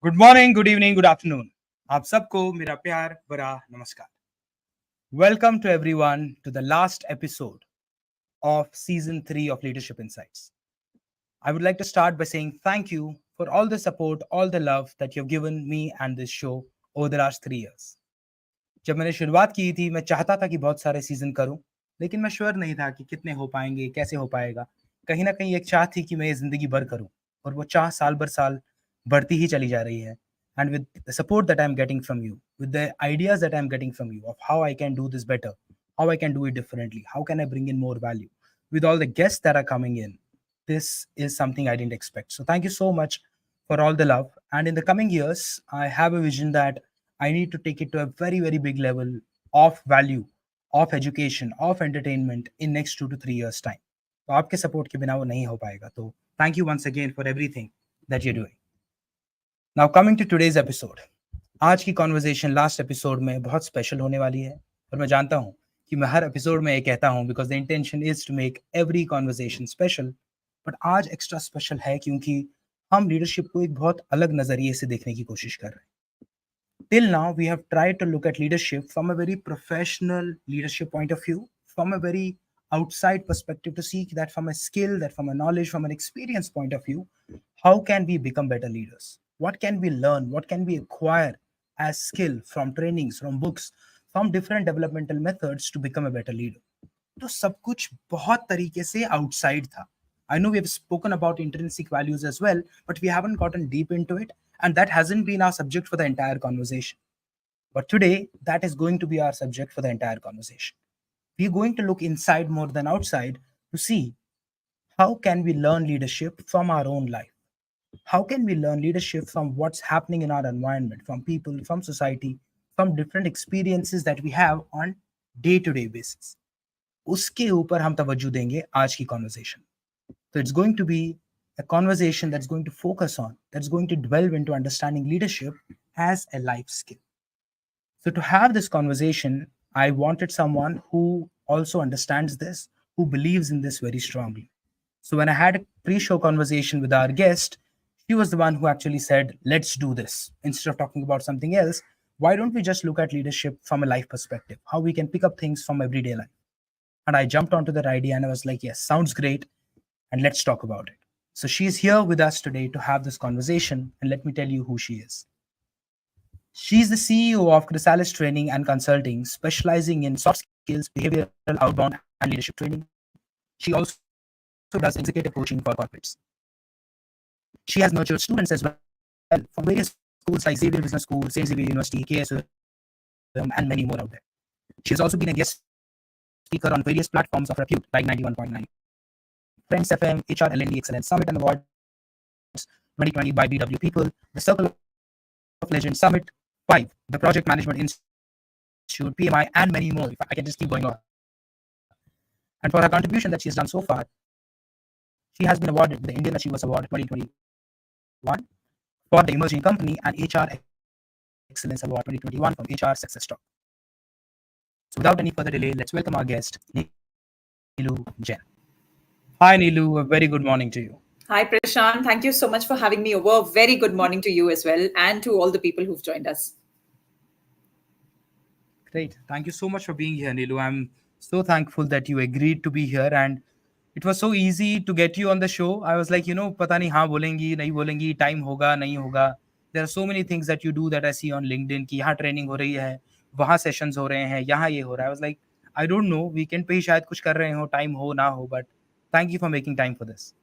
Good morning, good evening, good afternoon. आप सबको मेरा प्यार भरा नमस्कार। Welcome to everyone to the last episode of season 3 of Leadership Insights. I would like to start by saying thank you for all the support, all the love that you've given me and this show over the last 3 years. जब मैंने शुरुआत की थी मैं चाहता था कि बहुत सारे सीजन करूं, लेकिन मैं श्योर नहीं था कि कितने हो पाएंगे, कैसे हो पाएगा। कहीं ना कहीं एक चाह थी कि मैं ये जिंदगी भर करूं, और वो चाह साल भर साल बढ़ती ही चली जा रही है। And with the support that I'm getting from you, with the ideas that I'm getting from you of how I can do this better, how I can do it differently, how can I bring in more value, with all the guests that are coming in, this is something I didn't expect. So thank you so much for all the love. And in the coming years, I have a vision that I need to take it to a very, very big level of value, of education, of entertainment in next 2 to 3 years time. तो आपके support के बिना वो नहीं हो पाएगा। तो thank you once again for everything that you're doing. Now coming to today's episode, आज की कॉन्वर्जेशन लास्ट एपिसोड में बहुत स्पेशल होने वाली है। और मैं जानता हूँ कि मैं हर एपिसोड में ये कहता हूँ because the intention is to make every conversation special, but आज एक्स्ट्रा स्पेशल है क्योंकि हम लीडरशिप को एक बहुत अलग नजरिए से देखने की कोशिश कर रहे हैं। Till now we have tried to look at leadership from a very professional leadership point of view, from a very outside perspective, to see that from a skill, that from a knowledge, from an experience point of view, how can we become better leaders? What can we learn? What can we acquire as skill from trainings, from books, from different developmental methods to become a better leader? तो सब कुछ बहुत तरीके से outside था. I know we have spoken about intrinsic values as well, but we haven't gotten deep into it, and that hasn't been our subject for the entire conversation. But today, that is going to be our subject for the entire conversation. We're going to look inside more than outside to see how can we learn leadership from our own life. How can we learn leadership from what's happening in our environment, from people, from society, from different experiences that we have on day-to-day basis. उसके ऊपर हम तवज्जो देंगे आज की conversation. So it's going to be a conversation that's going to focus on, that's going to delve into understanding leadership as a life skill. So to have this conversation, I wanted someone who also understands this, who believes in this very strongly. So when I had a pre-show conversation with our guest, she was the one who actually said, let's do this. Instead of talking about something else, why don't we just look at leadership from a life perspective, how we can pick up things from everyday life? And I jumped onto that idea and I was like, yes, sounds great. And let's talk about it. So she's here with us today to have this conversation. And let me tell you who she is. She's the CEO of Chrysalis Training and Consulting, specializing in soft skills, behavioral, outbound, and leadership training. She also does executive coaching for corporates. She has nurtured students as well from various schools like Xavier Business School, St. Xavier University, KSM, and many more out there. She has also been a guest speaker on various platforms of repute like 91.9, Friends FM, HR L&D Excellence Summit and Awards 2020 by BW People, the Circle of Legends Summit 5, the Project Management Institute, PMI, and many more. If I can just keep going on. And for her contribution that she has done so far, she has been awarded the Indian Achievers Award 2021 for the Emerging Company and HR Excellence Award 2021 from HR Success Talk. So without any further delay, let's welcome our guest, Neelu Jain. Hi Neelu, a very good morning to you. Hi Prashant, thank you so much for having me over. Very good morning to you as well and to all the people who've joined us. Great. Thank you so much for being here, Neelu. I'm so thankful that you agreed to be here, and it was so easy to get you on the show. I was like, पता नहीं हाँ बोलेंगी, नहीं बोलेंगी, time होगा, नहीं होगा. There are so many things that you do that I see on LinkedIn कि यहाँ training हो रही है, वहाँ sessions हो रहे हैं, यहाँ ये हो रहा है. I was like, I don't know, weekend पे ही शायद कुछ कर रहे हो, time हो ना हो, but thank you for making time for this.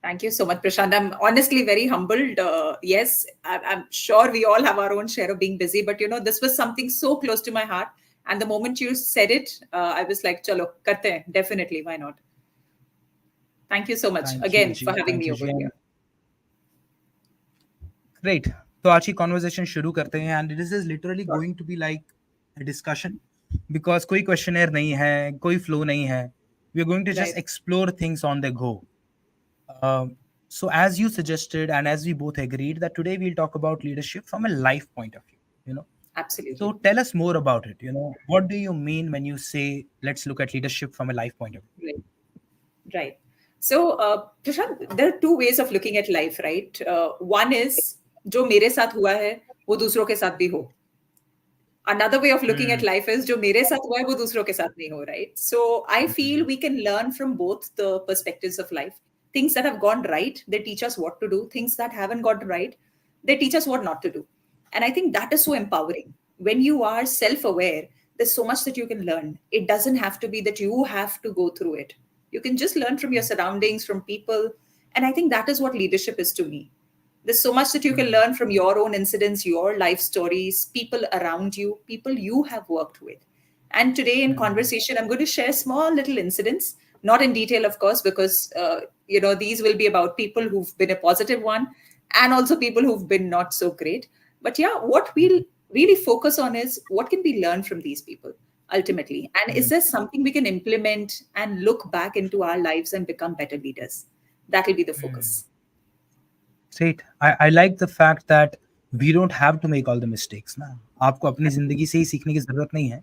Thank you so much, Prashant. I'm honestly very humbled. Yes, I'm sure we all have our own share of being busy, but this was something so close to my heart. And the moment you said it, I was like, chalo, karte hain. Definitely, why not? Thank you so much again for having me over here. Great. तो आज की conversation शुरू करते हैं, and this is literally going to be like a discussion because कोई questionnaire नहीं है, कोई flow नहीं है. We are going to just explore things on the go. So as you suggested and as we both agreed that today we'll talk about leadership from a life point of view, Absolutely. So tell us more about it. What do you mean when you say let's look at leadership from a life point of view? Right. So Prashant, there are two ways of looking at life, right? One is जो मेरे साथ हुआ है वो दूसरों के साथ भी हो. Another way of looking at Hmm. life is जो मेरे साथ हुआ है वो दूसरों के साथ नहीं हो, right? So I feel Hmm. we can learn from both the perspectives of life. Things that have gone right, they teach us what to do. Things that haven't gone right, they teach us what not to do. And I think that is so empowering. When you are self-aware, there's so much that you can learn. It doesn't have to be that you have to go through it. You can just learn from your surroundings, from people. And I think that is what leadership is to me. There's so much that you can Hmm. learn from your own incidents, your life stories, people around you, people you have worked with. And today in Hmm. conversation, I'm going to share small little incidents, not in detail, of course, because these will be about people who've been a positive one and also people who've been not so great. But yeah, what we'll really focus on is what can we learn from these people ultimately, and is Hmm. there something we can implement and look back into our lives and become better leaders? That will be the Hmm. focus. Great. I like the fact that we don't have to make all the mistakes. ना आपको अपनी जिंदगी से ही सीखने की जरूरत नहीं है.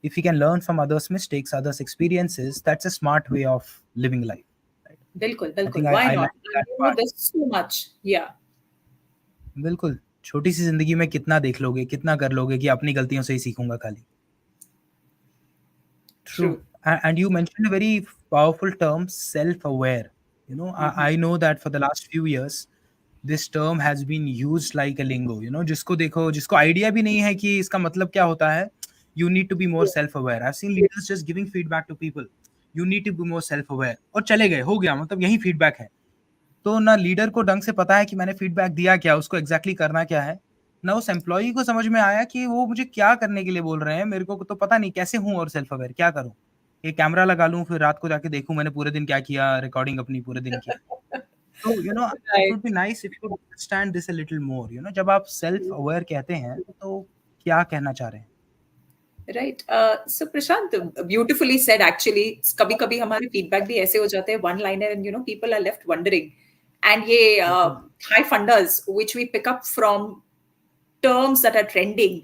If you can learn from others' mistakes, others' experiences, that's a smart way of living life. Right? बिल्कुल, I बिल्कुल, think why I not? like And that part. there's so much. Yeah, बिल्कुल. छोटी सी जिंदगी में कितना देख लोगे, कितना कर लोगे कि अपनी गलतियों से ही सीखूंगा खाली. True. true. And you mentioned a very powerful term, self-aware. Mhm. I know that for the last few years, this term has been used like a lingo. जिसको देखो, जिसको idea भी नहीं है कि इसका मतलब क्या होता है, you need to be more Yeah. self-aware. I've seen leaders just giving feedback to people. You need to be more self-aware. और चले गए, हो गया, मतलब यही feedback है. तो ना लीडर को ढंग से पता है कि मैंने फीडबैक दिया क्या, उसको एग्जैक्टली करना क्या है, ना उस एम्प्लॉई को समझ में आया कि वो मुझे क्या करने के लिए बोल रहे हैं, मेरे को तो पता नहीं कैसे हूँ और सेल्फ अवेयर क्या करूँ। एक कैमरा लगा लूँ, फिर रात को जाके देखूँ मैंने पूरे दिन क्या किया, रिकॉर्डिंग अपनी पूरे दिन की। तो it Right. Would be nice if you understand this a little more, जब आप सेल्फ अवेयर कहते हैं, तो क्या कहना चाह रहे हैं? Right. So Prashant, beautifully said. Actually, कभी-कभी हमारे feedback भी ऐसे हो जाते हैं one liner, and people are left wondering. And ये बिल्कुल। high funders, which we pick up from terms that are trending,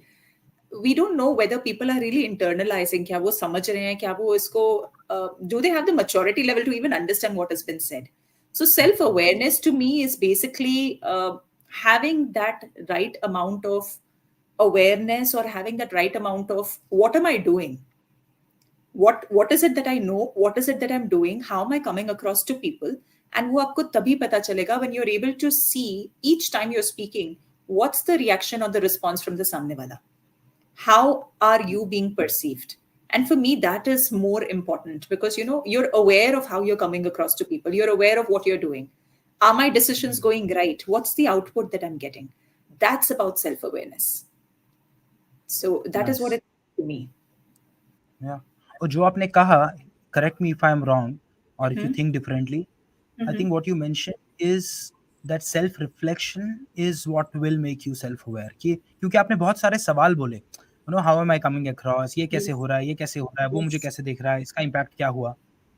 we don't know whether people are really internalizing. क्या वो समझ रहे हैं? क्या वो इसको do they have the maturity level to even understand what has been said? So self awareness to me is basically having that right amount of awareness, or having that right amount of what am I doing, what is it that I know, what is it that I'm doing, how am I coming across to people. And वो आपको तभी पता चलेगा when you're able to see each time you're speaking what's the reaction or the response from the सामने वाला. How are you being perceived? And for me that is more important, because you're aware of how you're coming across to people, you're aware of what you're doing. Are my decisions going right? What's the output that I'm getting? That's about self awareness. So that is what nice. it is to me. या और जो आपने कहा, correct me if I am wrong और if you Hmm? Think differently, I Hmm. think what you mentioned is that self reflection is what will make you self aware, कि क्योंकि आपने बहुत सारे सवाल बोले, how am I coming across, ये कैसे हो Yes. रहा है, ये कैसे हो रहा है, वो मुझे Yes. कैसे देख रहा है, इसका impact क्या हुआ.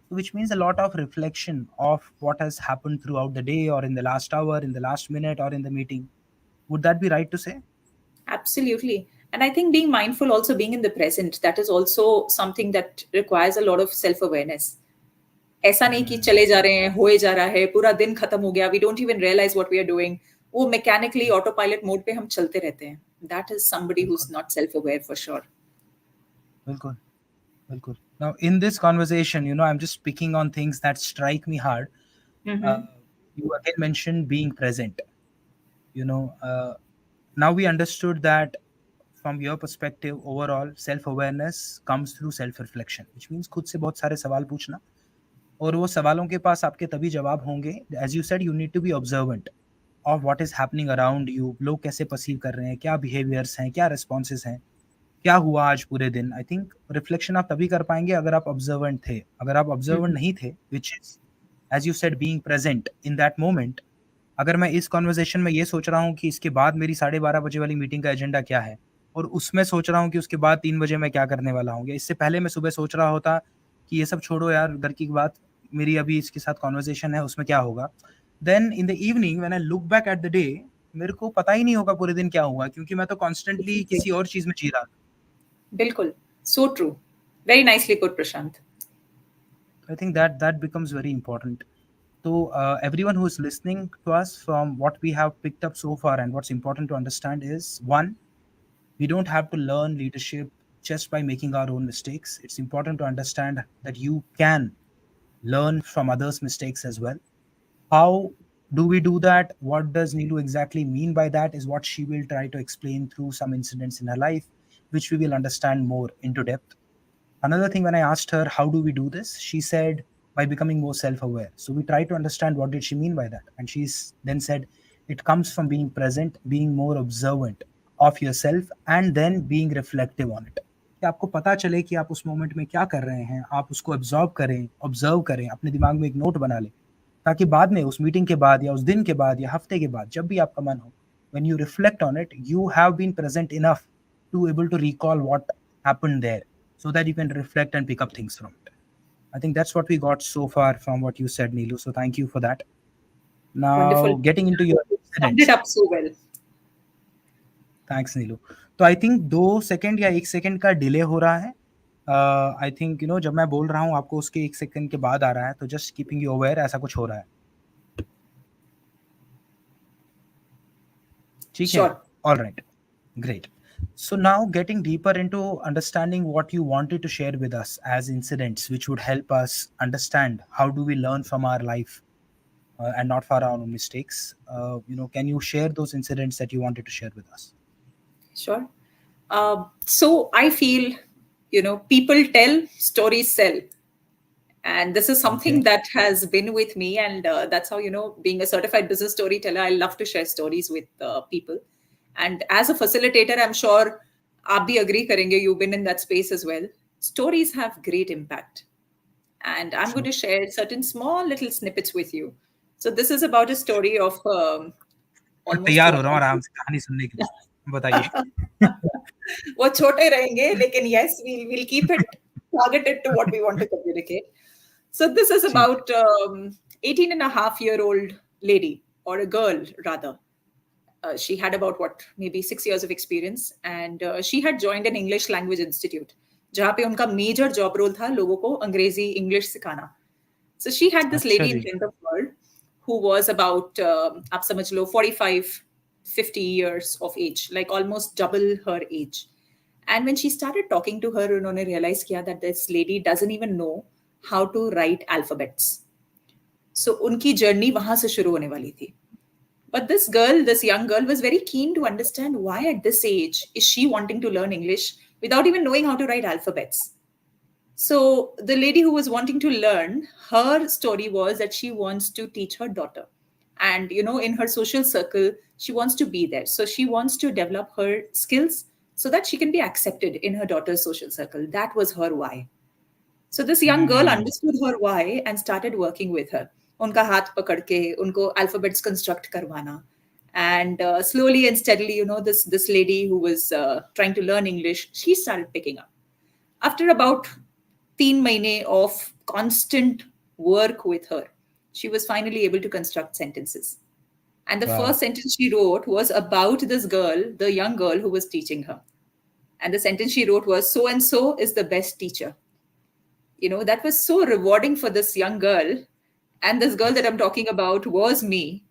So which means a lot of reflection of what has happened throughout the day or in the last hour, in the last minute or in the meeting. Would that be right to say? Absolutely. And I think being mindful, also being in the present, that is also something that requires a lot of self awareness. ऐसा नहीं कि Hmm. चले जा रहे हैं, होए जा रहा है, पूरा दिन खत्म हो गया, we don't even realise what we are doing. वो मैकेनिकली ऑटो पायलट मोड पे हम चलते रहते हैं. That is somebody who is बिल्कुल, not self aware for sure. बिल्कुल, बिल्कुल. Now in this conversation, I'm just picking on things that strike me hard. Uh, you again mentioned being present. you know uh, Now we understood that from your perspective, overall self awareness comes through self reflection, which means खुद से बहुत सारे सवाल पूछना, और वो सवालों के पास आपके तभी जवाब होंगे. As you said, you need to be observant of what is happening around you, लोग कैसे परसीव कर रहे हैं, क्या बिहेवियर्स हैं, क्या रिस्पॉन्सेज हैं, क्या हुआ आज पूरे दिन. आई थिंक रिफ्लेक्शन आप तभी कर पाएंगे अगर आप ऑब्जर्वेंट थे. अगर आप ऑब्जर्वेंट नहीं थे, which is as you said being present in that moment. अगर मैं इस कॉन्वर्सेशन में ये सोच रहा हूँ कि इसके बाद मेरी 12:30 बजे वाली मीटिंग का एजेंडा क्या है, और उसमें सोच रहा हूँ कि उसके बाद 3 बजे मैं क्या करने वाला हूँ, या इससे पहले मैं सुबह सोच रहा होता कि ये सब छोड़ो यार, घर की बात, मेरी अभी इसके साथ कॉन्वर्सेशन है, उसमें क्या होगा. Then in the evening when I look back at the day, मेरे को पता ही नहीं होगा पूरे दिन क्या हुआ, क्योंकि मैं तो कॉन्स्टेंटली किसी और चीज में जी रहा था. बिल्कुल. So true. Very nicely put, Prashant. I think that becomes very important. So, everyone who is listening to us, from what we have picked up so far, and what's important to understand is one, we don't have to learn leadership just by making our own mistakes. It's important to understand that you can learn from others' mistakes as well. How do we do that? What does Neelu exactly mean by that? Is what she will try to explain through some incidents in her life, which we will understand more into depth. Another thing, when I asked her how do we do this, she said by becoming more self-aware. So we tried to understand what did she mean by that, and she's then said it comes from being present, being more observant of yourself, and then being reflective on it. कि आपको पता चले कि आप उस moment में क्या कर रहे हैं, आप उसको ऑब्जर्व करें, अपने दिमाग में एक नोट बना लें, ताकि बाद में उस मीटिंग के बाद या उस दिन के बाद या हफ्ते के बाद जब भी आपका मन हो, when you reflect on it, you have been present enough to able to recall what happened there, so that you can reflect and pick up things from it. I think that's what we got so far from what you said, Neelu. So thank you for that. Wonderful. Now, getting into your Summed it incidents. up so well. Thanks Neelu. तो I think 2 second या 1 second का delay हो रहा है. I think जब मैं बोल रहा हूँ आपको उसके 1 सेकंड के बाद आ रहा है, तो जस्ट कीपिंग यू अवेयर, ऐसा कुछ हो रहा है. ठीक है. Sure. All right. Great. So now getting deeper into understanding what you wanted to share with us as incidents which would help us understand how do we learn from our life, and not for our own mistakes. Can you share those incidents that you wanted to share with us? Sure. So I feel, people tell, stories sell. And this is something Okay. that has been with me. And that's how, being a certified business storyteller, I love to share stories with people. And as a facilitator, I'm sure aap bhi agree karenge, you've been in that space as well. Stories have great impact. And I'm going True. to share certain small little snippets with you. So this is about a story of मैं almost तैयार हो what? रहा हूँ आराम से कहानी सुनने के लिए. बताइए. वो छोटे रहेंगे लेकिन yes we'll keep it targeted to what we want to communicate. So this is ठीक है. about 18 and a half year old lady, or a girl rather. She had about what, maybe 6 years of experience, and she had joined an English language institute जहाँ पे उनका major job role था लोगों को अंग्रेजी English सिखाना. So she had this अच्छा lady in ji. front of her who was about आप समझ लो 45 50 years of age, like almost double her age. And when she started talking to her, उन्होंने realize किया that this lady doesn't even know how to write alphabets. So उनकी journey वहां से शुरू होने वाली थी. But this young girl, was very keen to understand why at this age is she wanting to learn English without even knowing how to write alphabets. So the lady who was wanting to learn, her story was that she wants to teach her daughter. And in her social circle, she wants to be there. So she wants to develop her skills so that she can be accepted in her daughter's social circle. That was her why. So this young girl Hmm. understood her why and started working with her. उनका हाथ पकड़ के उनको alphabets construct करवाना. And slowly and steadily, this lady who was trying to learn English, she started picking up. After about 3 months of constant work with her, she was finally able to construct sentences. And the Wow. first sentence she wrote was about this girl, the young girl who was teaching her. And the sentence she wrote was, so and so is the best teacher. That was so rewarding for this young girl. And this girl that Yes. I'm talking about was me,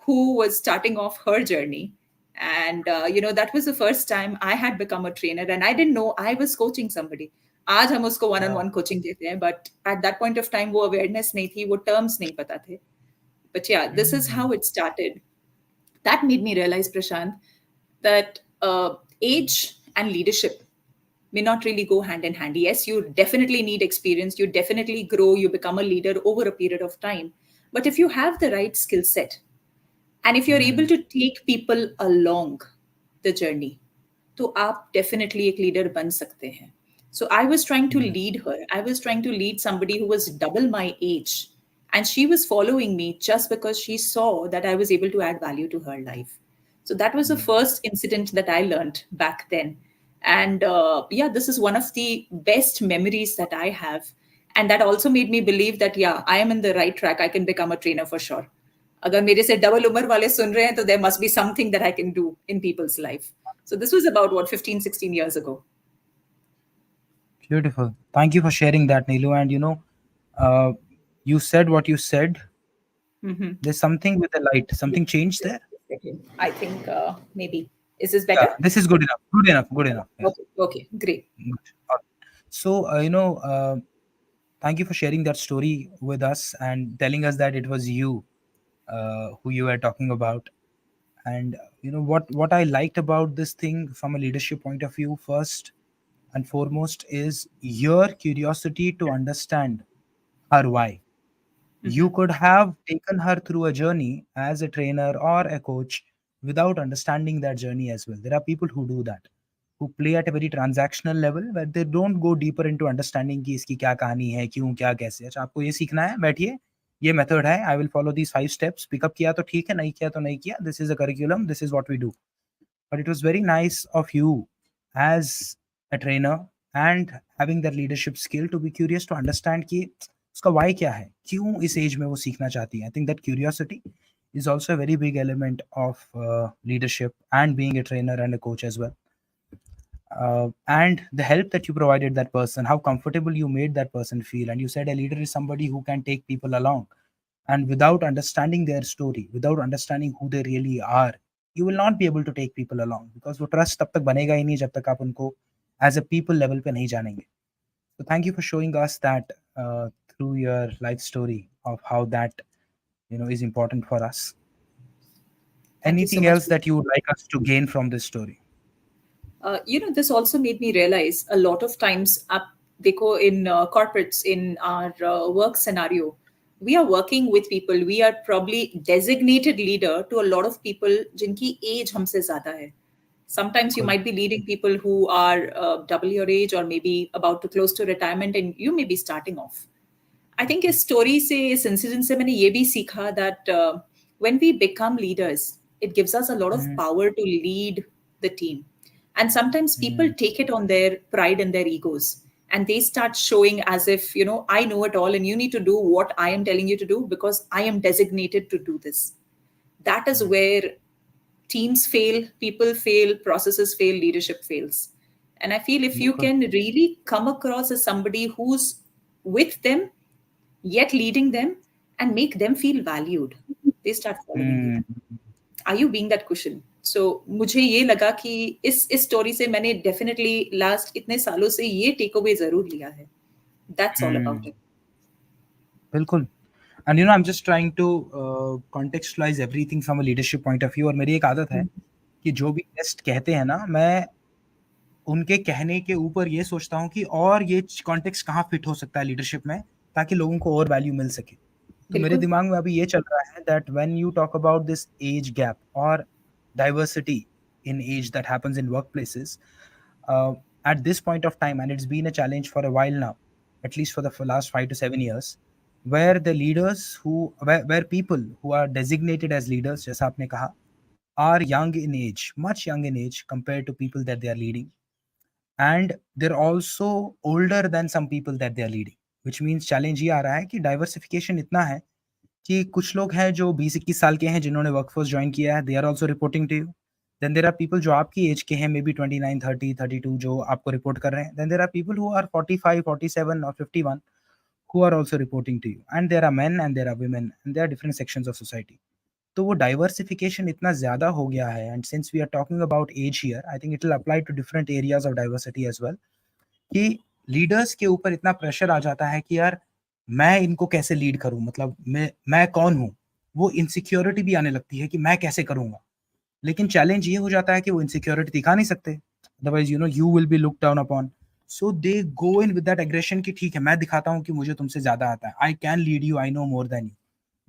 who was starting off her journey. And that was the first time I had become a trainer, and I didn't know I was coaching somebody. आज हम उसको one on Wow. One coaching देते हैं, but at that point of time वो awareness नहीं थी, वो terms नहीं पता थे. But yeah, this is how Hmm. it started. That made me realize, Prashant, that age and leadership may not really go hand in hand. Yes, you definitely need experience, you definitely grow, you become a leader over a period of time. But if you have the right skill set, and if you're able Hmm. to take people along the journey, तो आप definitely एक leader बन सकते हैं. So I was trying to Hmm. lead her. I was trying to lead somebody who was double my age. And she was following me just because she saw that I was able to add value to her life. So that was the Hmm. first incident that I learned back then. And yeah, this is one of the best memories that I have. And that also made me believe that, yeah, I am in the right track. I can become a trainer for sure. अगर मेरे से double उम्र वाले सुन रहे हैं तो there must be something that I can do in people's life. So this was about what, 15, 16 years ago. Beautiful. Thank you for sharing that, Neelu. And uh, you said what you said Mm-hmm. There's something with the light. Something changed Just there. a second. I think maybe. Is this Yeah, better? this is good enough. Good enough. Good enough. Yeah. Okay. Okay. Great. Good. All right. So, thank you for sharing that story with us and telling us that it was you who you were talking about. And what I liked about this thing from a leadership point of view, first and foremost, is your curiosity to understand her why. You Mm-hmm. could have taken her through a journey as a trainer or a coach without understanding that journey as well. There are people who do that, who play at a very transactional level where they don't go deeper into understanding कि इसकी क्या कहानी है, क्यों, क्या, कैसे. अच्छा, आपको ये सीखना है, बैठिए, ये मेथड है, I will follow these 5 steps. Pick up किया तो ठीक है, नहीं किया तो नहीं किया. This is a curriculum, this is what we do. But it was very nice of you as a trainer and having that leadership skill to be curious to understand कि उसका why क्या है, क्यों इस एज में वो सीखना चाहती है. I think that curiosity is also a very big element of leadership and being a trainer and a coach as well. And the help that you provided that person, how comfortable you made that person feel. And you said a leader is somebody who can take people along, and without understanding their story, without understanding who they really are, you will not be able to take people along, because वो trust तब तक बनेगा ही नहीं जब तक आप उनको as a people level पे नहीं जानेंगे. So thank you for showing us that through your life story of how that is important for us. Thank you so Anything much. else that you would like us to gain from this story? This also made me realize a lot of times, देखो, in corporates, in our work scenario, we are working with people. We are probably designated leader to a lot of people जिनकी age हमसे ज़्यादा है. Sometimes you बिल्कुल. might be leading people who are double your age or maybe about to close to retirement, and you may be starting off. I think इस story से, इस incident से मैंने ये भी सीखा that when we become leaders, it gives us a lot of Mm, power to lead the team. And sometimes people mm, take it on their pride and their egos, and they start showing as if, I know it all and you need to do what I am telling you to do because I am designated to do this. That is mm. where teams fail, people fail, processes fail, leadership fails. And I feel if you बिल्कुल. can really come across as somebody who's with them yet leading them and make them feel valued, they start following you. Mm, Are you being that cushion? So मुझे ये लगा कि इस story से मैंने definitely last इतने सालों से ये टेक अवे जरूर लिया है. That's all about mm. It. बिल्कुल. And I'm just trying to contextualize everything from a leadership point of view. और मेरी एक आदत है कि जो भी गेस्ट कहते हैं ना, मैं उनके कहने के ऊपर ये सोचता हूँ कि और ये कॉन्टेक्स्ट कहाँ फिट हो सकता है लीडरशिप में, ताकि लोगों को और वैल्यू मिल सके. तो मेरे बिल्कुल. दिमाग में अभी ये चल रहा है that when you talk about this age gap और diversity in age that happens in workplaces, at this point of time, and it's been a challenge for a while now, at least for the last 5 to 7 years, where the leaders where people who are designated as leaders, जैसा आपने कहा, are young in age, much young in age compared to people that they are leading, and they're also older than some people that they are leading, which means challenge ये आ रहा है कि diversification इतना है कि कुछ लोग हैं जो 20-21 साल के हैं जिन्होंने वर्कफोर्स ज्वाइन किया है, they are also reporting to you. Then there are people जो आपकी एज के हैं, मे बी 29, 30, 32, जो आपको रिपोर्ट कर रहे हैं. Then there are people who are 45, 47 और 51 who are also reporting to you, and there are men and there are women and there are different sections of society. तो वो डाइवर्सिफिकेशन इतना ज़्यादा हो गया है, and since we are talking about age here, I think it will apply to different areas of diversity as well, कि leaders के ऊपर इतना प्रेशर आ जाता है कि यार मैं इनको कैसे लीड करूं, मतलब मैं कौन हूं. वो इनसिक्योरिटी भी आने लगती है कि मैं कैसे करूंगा. लेकिन चैलेंज ये हो जाता है कि वो इनसिक्योरिटी दिखा नहीं सकते, otherwise you will be look down upon. So they go in with that aggression कि ठीक है, मैं दिखाता हूँ कि मुझे तुमसे ज्यादा आता है, I can lead you, I know more than you.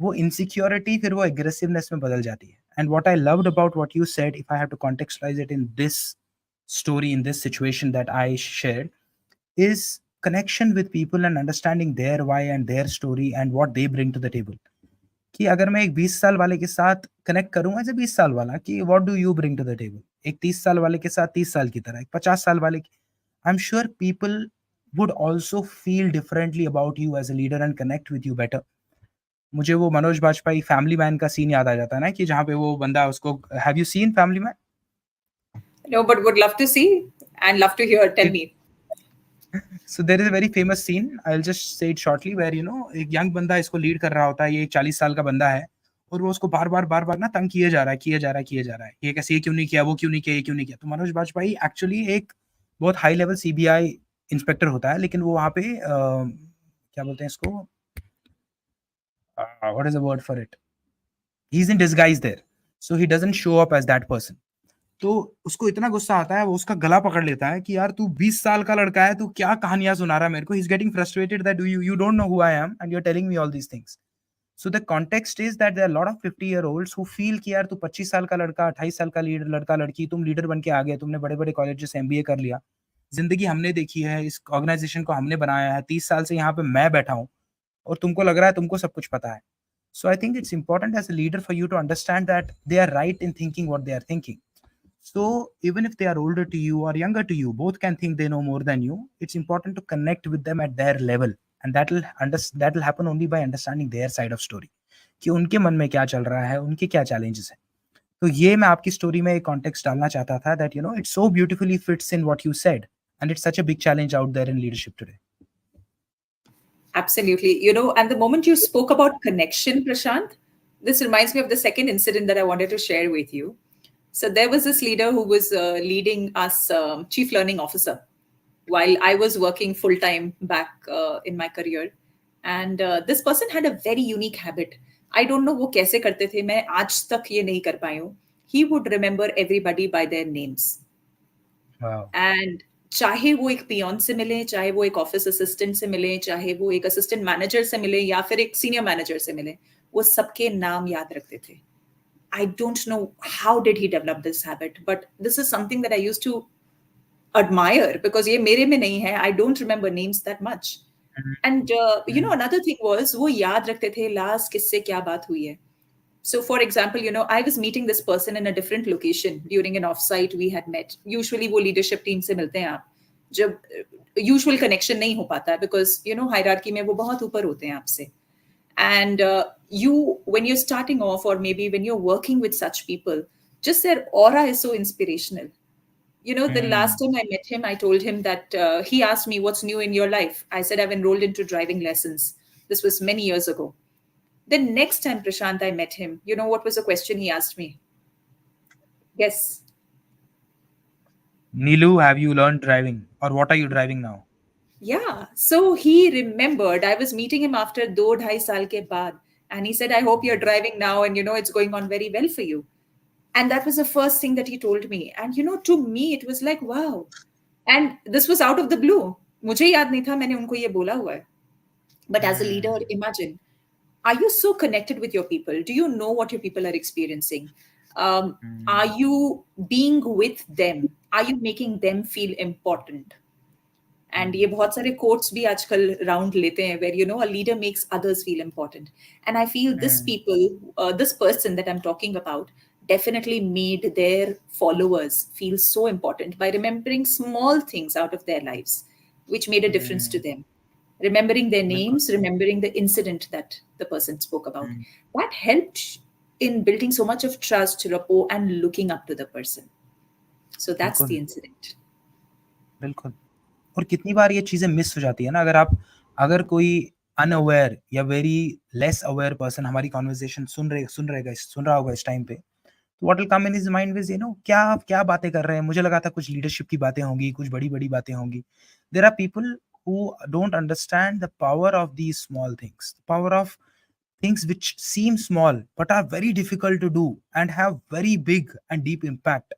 वो इनसिक्योरिटी फिर वो एग्रेसिवनेस में बदल जाती है. And what I loved about what you said, if I have to contextualise it in this story, in this situation that I shared, is connection with people and understanding their why and their story and what they bring to the table. कि अगर मैं एक 20 साल वाले के साथ connect करूंगा as a 20 साल वाला, कि what do you bring to the table, एक 30 साल वाले के साथ 30 साल की तरह, एक 50 साल वाले की, I am sure people would also feel differently about you as a leader and connect with you better. मुझे वो मनोज बाजपेयी फैमिली मैन का सीन याद आ जाता है ना, कि जहाँ पे वो बंदा उसको, have you seen family man? No, but would love to see and love to hear. Tell me. So there is a very famous scene. I'll just say it shortly, where एक यंग बंदा इसको lead कर रहा होता है. ये 40 साल का बंदा है और वो उसको बार बार ना तंग किए जा रहा है, किए जा रहा है, किए जा रहा है. ये कैसे, ये क्यों नहीं किया, वो क्यों नहीं किया, ये क्यों नहीं किया. तो मनोज बाजपेयी एक्चुअली एक बहुत हाई लेवल सीबीआई इंस्पेक्टर होता है, लेकिन वो वहाँ पे क्या बोलते हैं इसको, what is the word for it, he is in disguise there, so he doesn't show up as that person. तो उसको इतना गुस्सा आता है, वो उसका गला पकड़ लेता है कि यार तू 20 साल का लड़का है, तू क्या कहानियां सुना रहा है मेरे को. He is getting frustrated that you don't know who I am and you are telling me all these things. So the context is that there are lot of 50-year-olds who feel कि यार तू 25 साल का लड़का, 28 साल का leader, लड़का लड़की, तुम लीडर बन के आ गए, तुमने बड़े बड़े कॉलेज से एमबीए कर लिया, जिंदगी हमने देखी है, इस ऑर्गेनाइजेशन को हमने बनाया है, 30 साल से यहाँ पे मैं बैठा हूँ और तुमको लग रहा है तुमको सब कुछ पता है. So I think it's important as a leader for you to understand that they are right in thinking what they are thinking. So even if they are older to you or younger to you, both can think they know more than you. It's important to connect with them at their level, and that will happen only by understanding their side of story. कि उनके मन में क्या चल रहा है, उनके क्या challenges हैं. तो ये मैं आपकी स्टोरी में एक context डालना चाहता था that it so beautifully fits in what you said, and it's such a big challenge out there in leadership today. Absolutely. And the moment you spoke about connection, Prashant, this reminds me of the second incident that I wanted to share with you. So there was this leader who was leading us chief learning officer while I was working full time back in my career. And this person had a very unique habit. I don't know वो कैसे करते थे, मैं आज तक ये नहीं कर पाई हूँ. He would remember everybody by their names. Wow. And चाहे वो एक पियोन से मिले, चाहे वो एक ऑफिस असिस्टेंट से मिले, चाहे वो एक असिस्टेंट मैनेजर से मिले या फिर एक सीनियर मैनेजर से मिले, वो सबके नाम याद रखते थे. I don't know how did he develop this habit, but this is something that I used to admire because ये मेरे में नहीं है. I don't remember names that much. And another thing was वो याद रखते थे last किससे क्या बात हुई है. So, for example, I was meeting this person in a different location during an offsite we had met. Usually, वो leadership team से मिलते हैं आप. जब usual connection नहीं हो पाता because hierarchy में वो बहुत ऊपर होते हैं आपसे. And when you're starting off, or maybe when you're working with such people, just their aura is so inspirational. The last time I met him, I told him that he asked me, "What's new in your life?" I said, "I've enrolled into driving lessons." This was many years ago. The next time, Prashant, I met him, what was the question he asked me? Guess. Neelu, have you learned driving, or what are you driving now? Yeah. So he remembered. I was meeting him after 2-2.5 saal ke baad, and he said, "I hope you're driving now, and it's going on very well for you." And that was the first thing that he told me. And to me, it was like, wow. And this was out of the blue. मुझे याद नहीं था मैंने उनको ये बोला हुआ है. But as a leader, imagine. Are you so connected with your people? Do you know what your people are experiencing? Are you being with them? Are you making them feel important? And ये बहुत सारे quotes भी आजकल round लेते हैं where a leader makes others feel important. And I feel this person that I'm talking about definitely made their followers feel so important by remembering small things out of their lives, which made a difference to them. Remembering their names, remembering the incident that the person spoke about. That helped in building so much of trust, rapport, and looking up to the person. So that's the incident. बिल्कुल. और कितनी बार ये चीजें miss हो जाती है ना, अगर कोई अनअवेयर या वेरी लेस अवेयर पर्सन हमारी कॉन्वर्सेशन सुन रहा होगा इस टाइम पे, तो what will come in his mind is क्या बातें कर रहे हैं. मुझे लगा था कुछ लीडरशिप की बातें होंगी, कुछ बड़ी बड़ी बातें होंगी. There are people who don't understand the power of these small things, the power of things which seem small but are very difficult to do and have very big and deep impact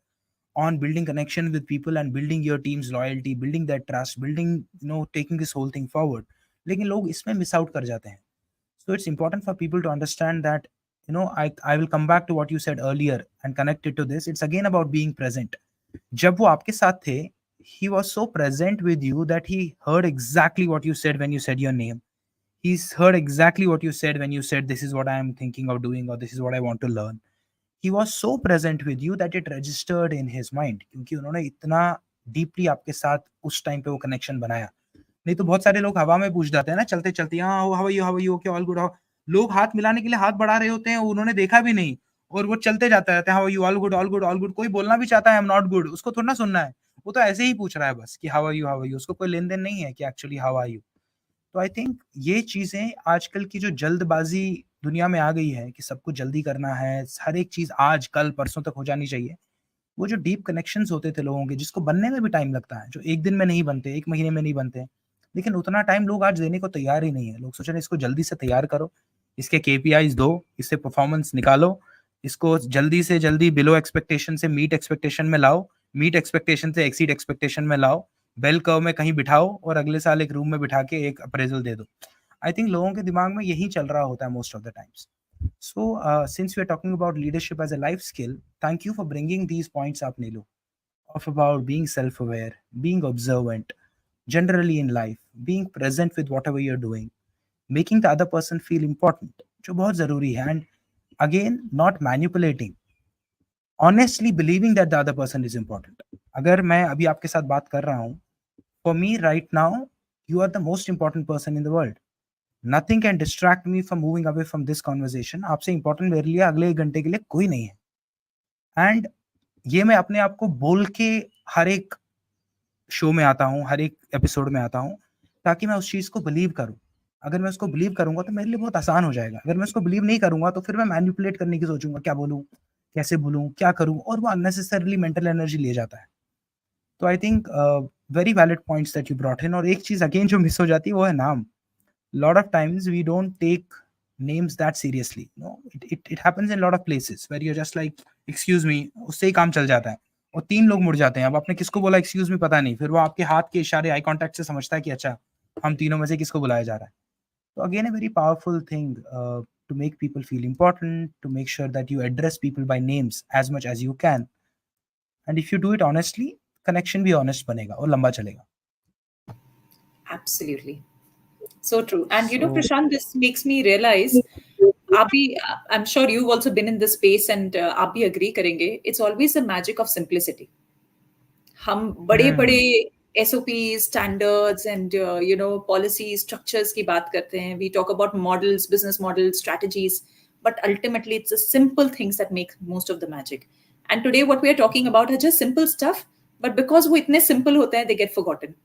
on building connection with people and building your team's loyalty, building their trust, building, taking this whole thing forward. लेकिन लोग इसमें miss out कर जाते हैं. So it's important for people to understand that, I will come back to what you said earlier and connect it to this. It's again about being present. जब वो आपके साथ थे, he was so present with you that he heard exactly what you said when you said your name. He's heard exactly what you said when you said, "This is what I am thinking of doing," or "This is what I want to learn." He was so present with you that it registered in his mind, क्योंकि उन्होंने इतना deeply आपके साथ उस time पे वो connection बनाया. नहीं तो बहुत सारे लोग हवा में पूछ जाते हैं ना, चलते चलते, हाँ how are you okay all good. लोग हाथ मिलाने के लिए हाथ बढ़ा रहे होते हैं, उन्होंने देखा भी नहीं और वो चलते जाता रहता है, how are you all good all good all good. कोई बोलना भी चाहता है आई एम नॉट गुड, उसको थोड़ा ना सुनना है. वो तो ऐसे ही पूछ रहा है बस कि हाउ आर यू, उसको कोई लेन देन नहीं है कि एक्चुअली हाउ आर यू। तो आई थिंक ये चीजें आजकल की जो जल्दबाजी दुनिया में आ गई है कि सब कुछ जल्दी करना है, हर एक चीज आज कल परसों तक हो जानी चाहिए, वो जो डीप कनेक्शंस होते थे लोगों के, जिसको बनने में भी टाइम लगता है, जो एक दिन में नहीं बनते, एक महीने में नहीं बनते, लेकिन उतना टाइम लोग आज देने को तैयार ही नहीं है। लोग सोच रहे हैं इसको जल्दी से तैयार करो, इसके केपीआईज दो, इससे परफॉर्मेंस निकालो, इसको जल्दी से जल्दी बिलो एक्सपेक्टेशन से मीट एक्सपेक्टेशन में लाओ, मीट एक्सपेक्टेशन से एक्सीड एक्सपेक्टेशन में लाओ, बेल कर्व में कहीं बिठाओ और अगले साल एक रूम में बिठा के एक अप्रेजल दे दो। आई थिंक लोगों के दिमाग में यही चल रहा होता है most of the times. So, since we are talking about leadership as a life skill, thank you for bringing these points up, Neelu, of about being self-aware, being observant, generally in life, being present with whatever you're doing, making the other person feel important, जो बहुत जरूरी है, and again, not manipulating, honestly believing that the other person is important. अगर मैं अभी आपके साथ बात कर रहा हूँ, for me right now, you are the most important person in the world. Nothing can distract me from moving away from this conversation. आपसे इंपॉर्टेंट मेरे लिए अगले 1 घंटे के लिए कोई नहीं है। एंड ये मैं अपने आप को बोल के हर एक शो में आता हूँ, हर एक एपिसोड में आता हूँ, ताकि मैं उस चीज को बिलीव करूँ। अगर मैं उसको बिलीव करूंगा तो मेरे लिए बहुत आसान हो जाएगा। अगर मैं उसको बिलीव नहीं करूंगा तो फिर मैं मैनिपुलेट करने की सोचूंगा, क्या बोलूँ, कैसे बोलूँ, क्या करूँ, और वो अननेसेसरली मेंटल एनर्जी ले जाता है। तो I think very valid points that you brought in. और एक चीज अगेन जो मिस हो जाती है वो है नाम। Lot of times we don't take names that seriously. No, it happens in a lot of places where you're just like excuse me, उससे ही काम चल जाता है और 3 लोग मुड़ जाते हैं। अब आपने किसको बोला excuse me पता नहीं, फिर वो आपके हाथ के इशारे आई कांटेक्ट से समझता है कि अच्छा हम तीनों में से किसको बुलाया जा रहा है। तो again a very powerful thing to make people feel important, to make sure that you address people by names as much as you can, and if you do it honestly, connection भी honest बनेगा और लंबा चलेगा। Absolutely. So true. And So Prashant, this makes me realize, Abhi, I'm sure you've also been in this space and Abhi agree karenge. It's always the magic of simplicity. हम बड़े बड़े SOPs, standards and policies, structures की बात करते हैं. We talk about models, business models, strategies, but ultimately it's the simple things that make most of the magic. And today what we are talking about are just simple stuff, but because वो इतने simple होते हैं, they get forgotten.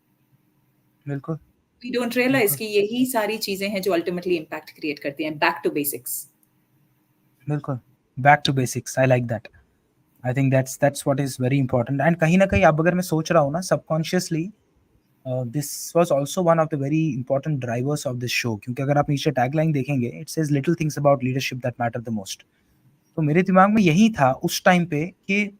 बिल्कुल We don't realize कि यही सारी चीजें हैं जो ultimately impact create करती हैं. Back to basics. बिल्कुल, back to basics, I like that. I think that's what is very important. And कहीं ना कहीं अब अगर मैं सोच रहा हूँ ना subconsciously, this was also one of the very important drivers of this show, क्योंकि अगर आप नीचे टैगलाइन देखेंगे, it says little things about leadership that matter the most. तो मेरे दिमाग में यही था उस टाइम पे कि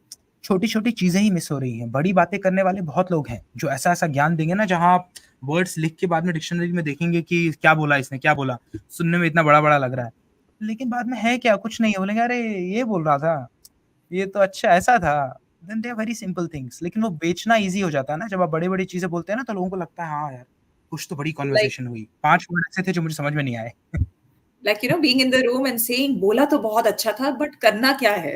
छोटी छोटी चीजें ही मिस हो रही हैं। बड़ी बातें करने वाले बहुत लोग हैं जो ऐसा ऐसा ज्ञान देंगे ना, जहां आप वर्ड्स लिख के बाद में डिक्शनरी में देखेंगे कि क्या बोला इसने, क्या बोला, सुनने में इतना बड़ा बड़ा लग रहा है, लेकिन बाद में है क्या, कुछ नहीं है। बोलेंगे अरे ये बोल रहा था, ये तो अच्छा ऐसा था। Then they are very simple things, लेकिन वो बेचना इजी हो जाता है ना। जब आप बड़ी बड़ी चीजें बोलते हैं ना तो लोगों को लगता है हाँ यार कुछ तो बड़ी Like कॉन्वर्सेशन हुई। 5 मिनट ऐसे थे जो मुझे समझ में नहीं आए। being in the room and saying बोला तो बहुत अच्छा था, but करना क्या है?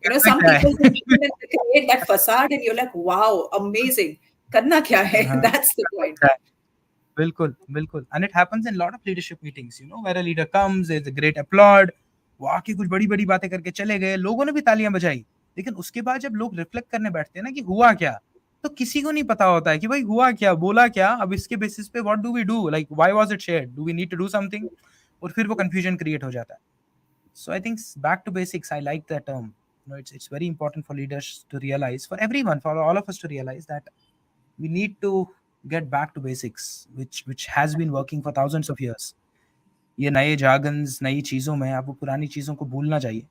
करना Some क्या people है। create that facade and you're like, wow, amazing. करना क्या है? हाँ, That's the point. करना क्या है। बिल्कुल, बिल्कुल। And it happens in lot of leadership meetings, where a leader comes, there's a great applaud, वो आके कुछ बड़ी-बड़ी बातें करके चले गए, लोगों ने भी तालियाँ बजाई। लेकिन उसके बाद जब लोग रिफ्लेक्ट करने बैठते हैं ना कि हुआ क्या? तो किसी को नहीं पता होता है कि भाई हुआ क्या, बोला क्या, अब इसके बेसिस पे what do we do? Like why was it shared? Do we need to do something? और फिर वो कन्फ्यूजन क्रिएट हो जाता है। So I think back to basics, I like that term. It's very important for leaders to realize, for everyone, for all of us to realize that we need to get back to basics, which has been working for thousands of years. ये नए jargons, नई चीजों में आपको पुरानी चीजों को भूलना चाहिए।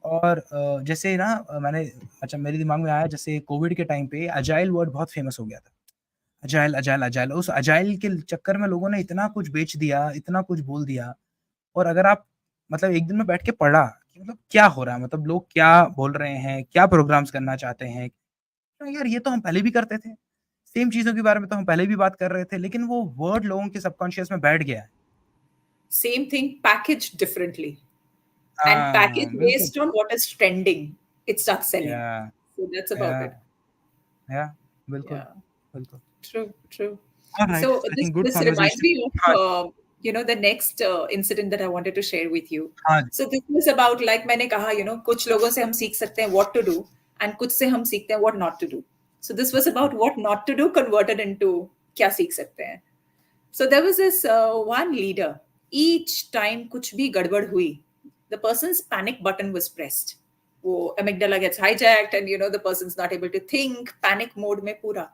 और जैसे ना मैंने अच्छा मेरे दिमाग में आया, जैसे कोविड के टाइम पे अजाइल वर्ड बहुत फेमस हो गया था। अजाइल अजाइल अजाइल, उस अजाइल के चक्कर में लोगों ने इतना कुछ बेच दिया, इतना कुछ बोल दिया। और अगर आप मतलब एक दिन में बैठ के पढ़ा कि मतलब क्या हो रहा है, मतलब लोग क्या बोल रहे हैं, क्या प्रोग्राम्स करना चाहते हैं, तो यार ये तो हम पहले भी करते थे। सेम चीज़ों के बारे में तो हम पहले भी बात कर रहे थे, लेकिन वो वर्ड लोगों के सबकॉन्शियस में बैठ गया है। Same thing packaged differently and हाँ, packaged बिल्कुल। based on what is trending. It starts selling. या So that's about या it. या बिल्कुल, Yeah, बिल्कुल। true, true. Alright, So I this think good this reminds conversation. me हाँ of जी, the next incident that I wanted to share with you. हाँ जी। So this was about like मैंने कहा कुछ लोगों से हम सीख सकते हैं what to do and कुछ से हम सीखते हैं what not to do. So this was about what not to do converted into क्या सीख सकते हैं. So there was this one leader. Each time कुछ भी गड़बड़ हुई, the person's panic button was pressed. वो amygdala gets hijacked and the person's not able to think, panic mode में पूरा.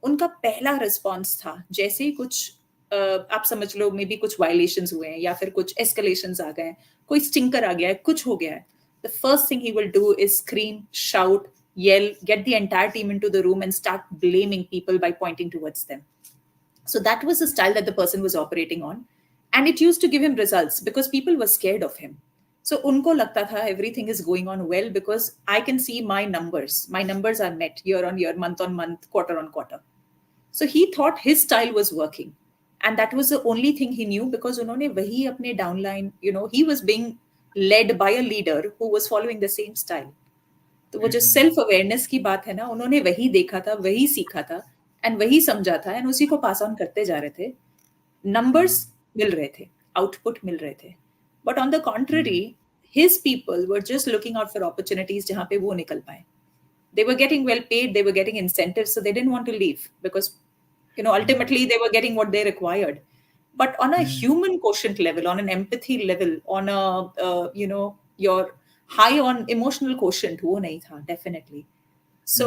उनका पहला response था जैसे ही कुछ आप समझ लो मे बी कुछ वायलेशंस हुए हैं या फिर कुछ एस्केलेशंस आ गए हैं, कोई स्टिंकर आ गया है, कुछ हो गया है. The first thing he will do is scream, shout, yell, get the entire team into the room and start blaming people by pointing towards them. So that was the style that the person was operating on. And it used to give him results because people were scared of him. So unko lagta tha everything is going on well because I can see my numbers. My numbers are met year on year, month on month, quarter on quarter. So he thought his style was working. And that was the only thing he knew because unhone wahi apne downline, he was being led by a leader who was following the same style. तो वो जो self awareness की बात है ना, उन्होंने वही देखा था, वही सीखा था एंड वही समझा था एंड उसी को पास ऑन करते जा रहे थे. नंबर्स मिल रहे थे, आउटपुट मिल रहे थे, but on the contrary his people were just looking out for opportunities जहां पे वो निकल पाए. They were getting well paid, they were getting incentives, so they didn't want to leave because ultimately they were getting what they required. But on a human quotient level, on an empathy level, on a your high on emotional quotient, wo nahi tha, definitely. So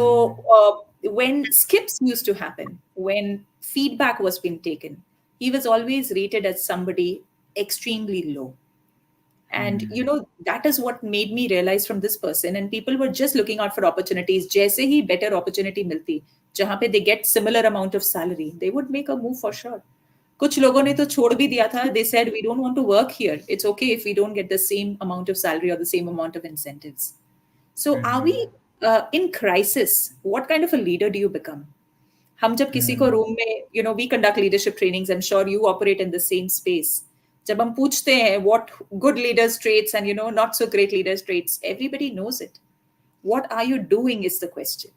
when skips used to happen, when feedback was being taken, he was always rated as somebody extremely low. And that is what made me realize from this person, and people were just looking out for opportunities. Jaise hi better opportunity milti jahan pe they get similar amount of salary, they would make a move for sure. कुछ लोगों ने तो छोड़ भी दिया था. They said we don't want to work here, it's okay if we don't get the same amount of salary or the same amount of incentives. So are we in crisis? What kind of a leader do you become? हम जब किसी को room में we conduct leadership trainings, I'm sure you operate in the same space. जब हम पूछते हैं what good leaders traits and not so great leaders traits, everybody knows it. What are you doing is the question,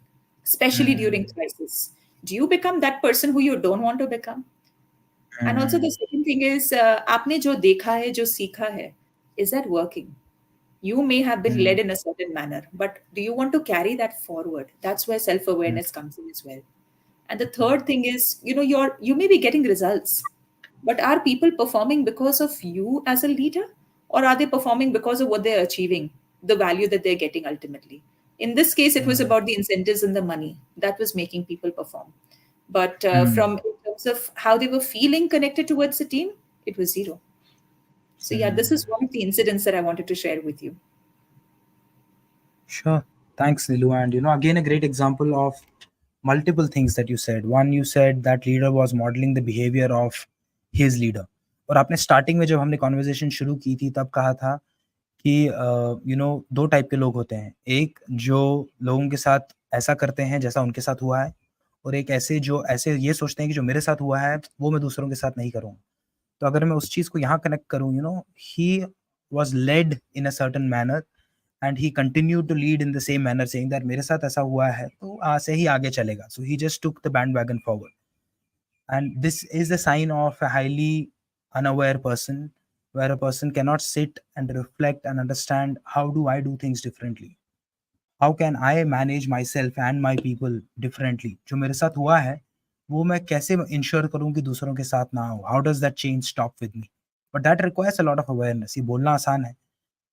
especially during crisis. Do you become that person who you don't want to become? And also the second thing is आपने जो देखा है, जो सीखा है, is that working? You may have been led in a certain manner, but do you want to carry that forward? That's where self-awareness comes in as well. And the third thing is, you may be getting results, but are people performing because of you as a leader, or are they performing because of what they're achieving, the value that they're getting ultimately? In this case, it was about the incentives and the money that was making people perform. But from in terms of how they were feeling connected towards the team, it was zero. So yeah, this is one of the incidents that I wanted to share with you. Sure. Thanks, Neelu. And again, a great example of multiple things that you said. One, you said that leader was modeling the behavior of his leader. और आपने starting में जब हमने conversation शुरू की थी तब कहा था कि दो टाइप के लोग होते हैं. एक जो लोगों के साथ ऐसा करते हैं जैसा उनके साथ हुआ है, और एक ऐसे जो ऐसे ये सोचते हैं कि जो मेरे साथ हुआ है वो मैं दूसरों के साथ नहीं करूँगा. तो अगर मैं उस चीज़ को यहाँ कनेक्ट करूँ, he was led in a certain manner and he continued to lead in the same manner, saying that मेरे साथ ऐसा हुआ है तो ऐसे ही आगे चलेगा. So he just took the bandwagon forward, and this is a sign of a highly unaware person, where a person cannot sit and reflect and understand how do I do things differently, how can I manage myself and my people differently. जो मेरे साथ हुआ है वो मैं कैसे ensure करूं कि दूसरों के साथ ना हो. How does that change stop with me? But that requires a lot of awareness. ये बोलना आसान है,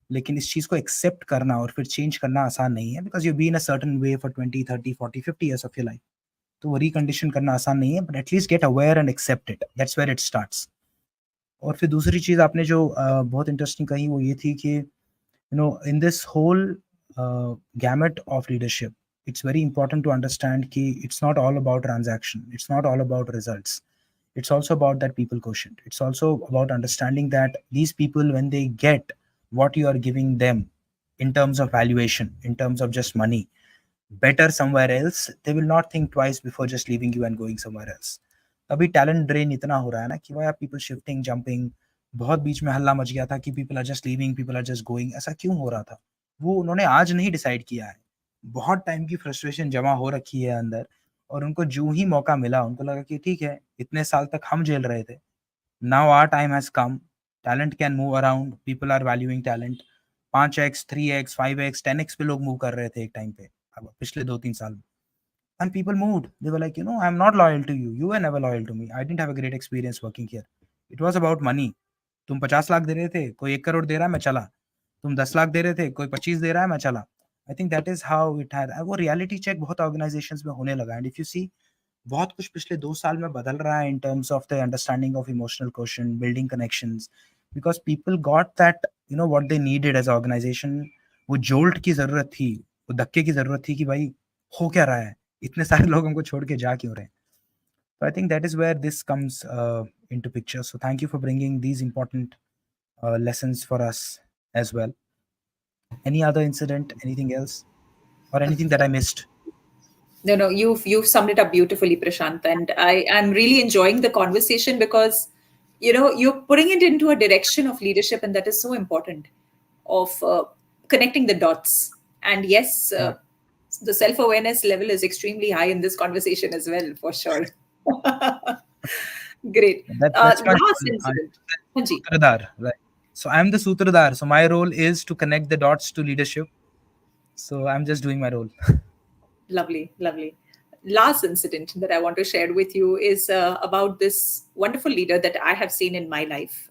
लेकिन इस चीज़ को एक्सेप्ट करना और फिर चेंज करना आसान नहीं है, because you been a certain way for 20, 30, 40, 50 years of your life. तो वो रिकंडीशन करना आसान नहीं है, but at least get aware and accept it. That's where it starts. और फिर दूसरी चीज़ आपने जो बहुत इंटरेस्टिंग कही वो ये थी कि in this whole gamut of leadership, it's very important to understand कि it's not all about transaction, it's not all about results, it's also about that people quotient. It's also about understanding that these people, when they get what you are giving them in terms of valuation, in terms of just money, better somewhere else, they will not think twice before just leaving you and going somewhere else. अभी talent drain इतना हो रहा है ना कि why are people shifting, jumping. बहुत बीच में हल्ला मच गया था कि people are just leaving, people are just going. ऐसा क्यों हो रहा था? वो उन्होंने आज नहीं डिसाइड किया है. बहुत टाइम की फ्रस्ट्रेशन जमा हो रखी है अंदर, और उनको जो ही मौका मिला उनको लगा कि ठीक है, इतने साल तक हम झेल रहे थे, now our time has come, talent can move around, people are valuing talent. 5x 3x 5x 10x पे लोग मूव कर रहे थे एक टाइम पे, अब पिछले 2-3 साल में. and people moved. They were like, I'm not loyal to you. You were never loyal to me. I didn't have a great experience working here. It was about money. तुम 50 लाख दे रहे थे, कोई 1 करोड़ दे रहा है, मैं चला. तुम 10 लाख दे रहे थे, कोई 25 दे रहा है, मैं चला. आई think that is how it had. वो रियलिटी चेक बहुत ऑर्गेनाइजेशंस में होने लगा. एंड इफ यू सी, बहुत कुछ पिछले 2 साल में बदल रहा है in terms of the understanding of emotional question, building connections, because people got that what they needed as organisation. वो जोल्ट की जरूरत थी, वो धक्के की जरूरत थी कि भाई हो क्या रहा है, इतने सारे लोग हमको छोड़ के जा क्यों रहे हैं. So I think that is where this comes into picture. So thank you for bringing these important lessons for us as well. Any other incident, anything else, or anything that I missed? No, you've summed it up beautifully, Prashant, and I'm really enjoying the conversation because you're putting it into a direction of leadership, and that is so important, of connecting the dots. And yes, Yeah. the self-awareness level is extremely high in this conversation as well, for sure. Great. That's my Last role. I'm incident. the Hanji. Sutradhar, right? So I'm the Sutradhar. So my role is to connect the dots to leadership. So I'm just doing my role. Lovely, lovely. Last incident that I want to share with you is about this wonderful leader that I have seen in my life.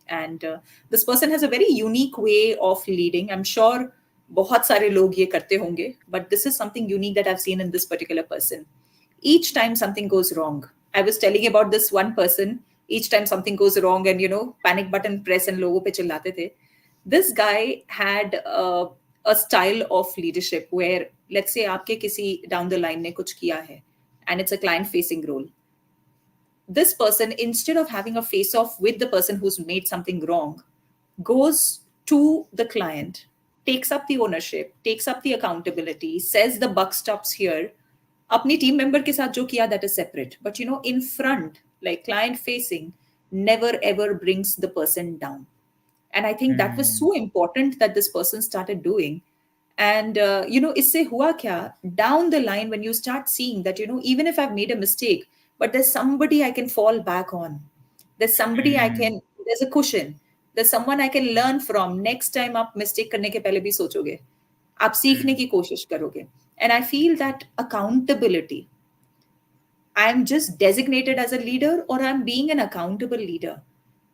And this person has a very unique way of leading. I'm sure बहुत सारे लोग ये करते होंगे, but this is something unique that I've seen in this particular person. Each time something goes wrong, I was telling about this one person. Each time something goes wrong, and panic button press and लोगों पे चिल्लाते थे. This guy had a style of leadership where, let's say आपके किसी down the line ने कुछ किया है and it's a client facing role, this person, instead of having a face off with the person who's made something wrong, goes to the client, takes up the ownership, takes up the accountability, says the buck stops here. अपनी team member के साथ जो किया, that is separate, but in front, like client facing, never ever brings the person down. And I think that was so important that this person started doing. And isse hua kya, down the line, when you start seeing that even if I've made a mistake, but there's somebody I can fall back on, there's somebody there's a cushion, there's someone I can learn from. Next time आप mistake करने के पहले भी सोचोगे, आप सीखने की कोशिश करोगे. And I feel that accountability, I'm just designated as a leader, or I'm being an accountable leader.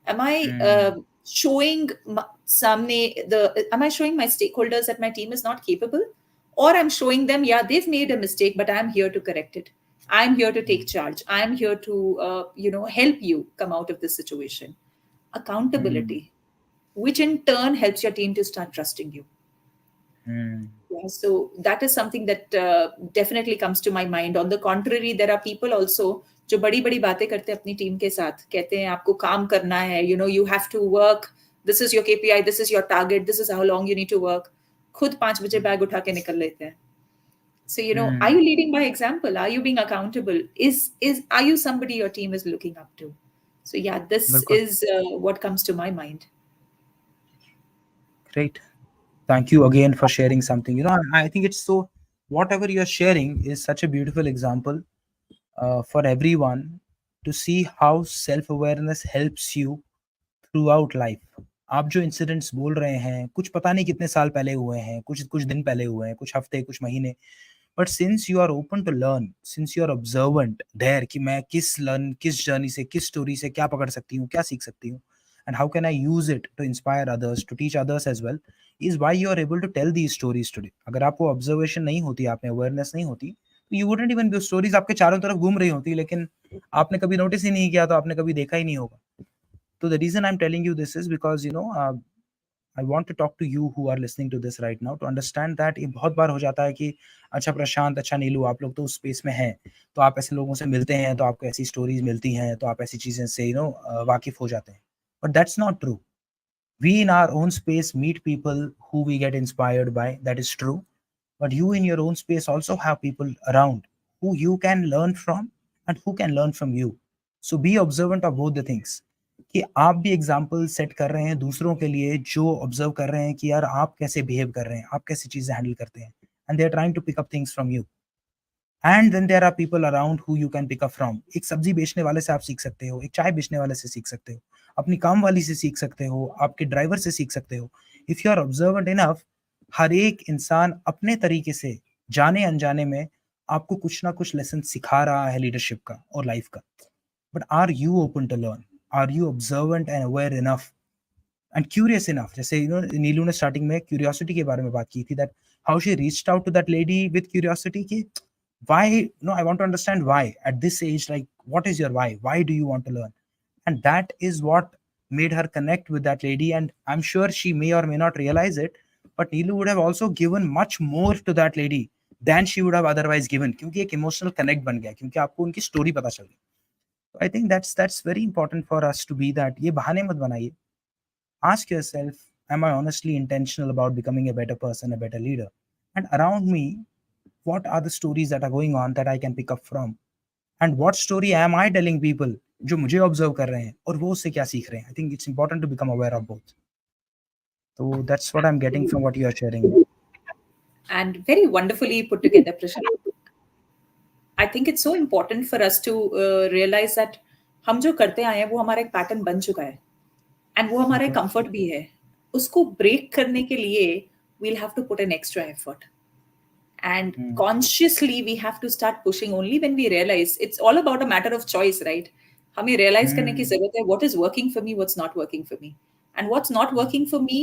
Am I showing am I showing my stakeholders that my team is not capable, or I'm showing them, yeah, they've made a mistake, but I'm here to correct it. I'm here to take charge. I'm here to help you come out of this situation. Accountability, which in turn helps your team to start trusting you. Yeah, so that is something that definitely comes to my mind. On the contrary, there are people also जो बड़ी बड़ी बातें करते हैं अपनी team के साथ, कहते हैं आपको काम करना है, you have to work, this is your KPI, this is your target, this is how long you need to work. खुद 5 बजे बैग उठा के निकल लेते हैं. So are you leading by example? Are you being accountable? Are you somebody your team is looking up to? So yeah, this is what comes to my mind. Great. Thank you again for sharing something. I think it's so, whatever you're sharing is such a beautiful example for everyone to see how self-awareness helps you throughout life. आप जो incidents बोल रहे हैं, कुछ पता नहीं कितने साल पहले हुए हैं, कुछ दिन पहले हुए हैं, कुछ हफ्ते, कुछ महीने, but since you are open to learn, since you are observant there कि मैं किस जर्नी से, किस स्टोरी से क्या पकड़ सकती हूँ, क्या सीख सकती हूँ, and how can I use it to inspire others, to teach others as well, is why you are able to tell these stories today. अगर आपको ऑब्जर्वेशन नहीं होती, आप में अवेयरनेस नहीं होती, तो you wouldn't even be, stories आपके चारों तरफ घूम रही होती, लेकिन आपने कभी नोटिस ही नहीं किया, तो आपने कभी देखा ही नहीं होगा. So the reason I'm telling you this is because I want to talk to you who are listening to this right now to understand that ये बहुत बार हो जाता है कि अच्छा प्रशांत, अच्छा नीलू, आप लोग तो उस स्पेस में हैं, तो आप ऐसे लोगों से मिलते हैं, तो आपको ऐसी स्टोरीज मिलती हैं, तो आप ऐसी चीजें से वाकिफ हो जाते हैं. But that's not true. We in our own space meet people who we get inspired by. That is true. But you in your own space also have people around who you can learn from and who can learn from you. So be observant of both the things. कि आप भी example set कर रहे हैं दूसरों के लिए, जो ऑब्जर्व कर रहे हैं कि यार आप कैसे बिहेव कर रहे हैं, आप कैसी चीजें हैंडल करते हैं, and they are trying to pick up things from you. And then there are people around who you can pick up from. एक सब्जी बेचने वाले से आप सीख सकते हो, एक चाय बेचने वाले से सीख सकते हो, अपनी काम वाली से सीख सकते हो, आपके ड्राइवर से सीख सकते हो. If you are observant enough, हर एक इंसान अपने तरीके से जाने अनजाने में आपको कुछ ना कुछ लेसन सिखा रहा है लीडरशिप का और लाइफ का, but are you open to learn? Are you observant and aware enough and curious enough? जैसे नीलू ने स्टार्टिंग में क्यूरियोसिटी के बारे में बात की थी, that how she reached out to that lady with curiosity कि why, no I want to understand why at this age, like what is your why do you want to learn? And that is what made her connect with that lady. And I'm sure she may or may not realize it, but Neelu would have also given much more to that lady than she would have otherwise given, क्योंकि एक emotional connect बन गया, क्योंकि आपको उनकी story पता चल गई. I think that's very important for us to be that. ये बहाने मत बनाइए. Ask yourself, am I honestly intentional about becoming a better person, a better leader? And around me, what are the stories that are going on that I can pick up from? And what story am I telling people जो मुझे observe कर रहे हैं और वो उससे क्या सीख रहे हैं? I think it's important to become aware of both. तो that's what I am getting from what you are sharing. And very wonderfully put together, Prashant. I think it's so important for us to realize that हम जो करते आए हैं वो हमारा एक pattern बन चुका है एंड वो हमारा कंफर्ट भी है. उसको ब्रेक करने के लिए we'll have to put an extra effort. And consciously we have to start pushing only when we realize it's all about a matter of choice, right? हमें realize करने की जरूरत है what is working for me, what's not working for me. And what's not working for me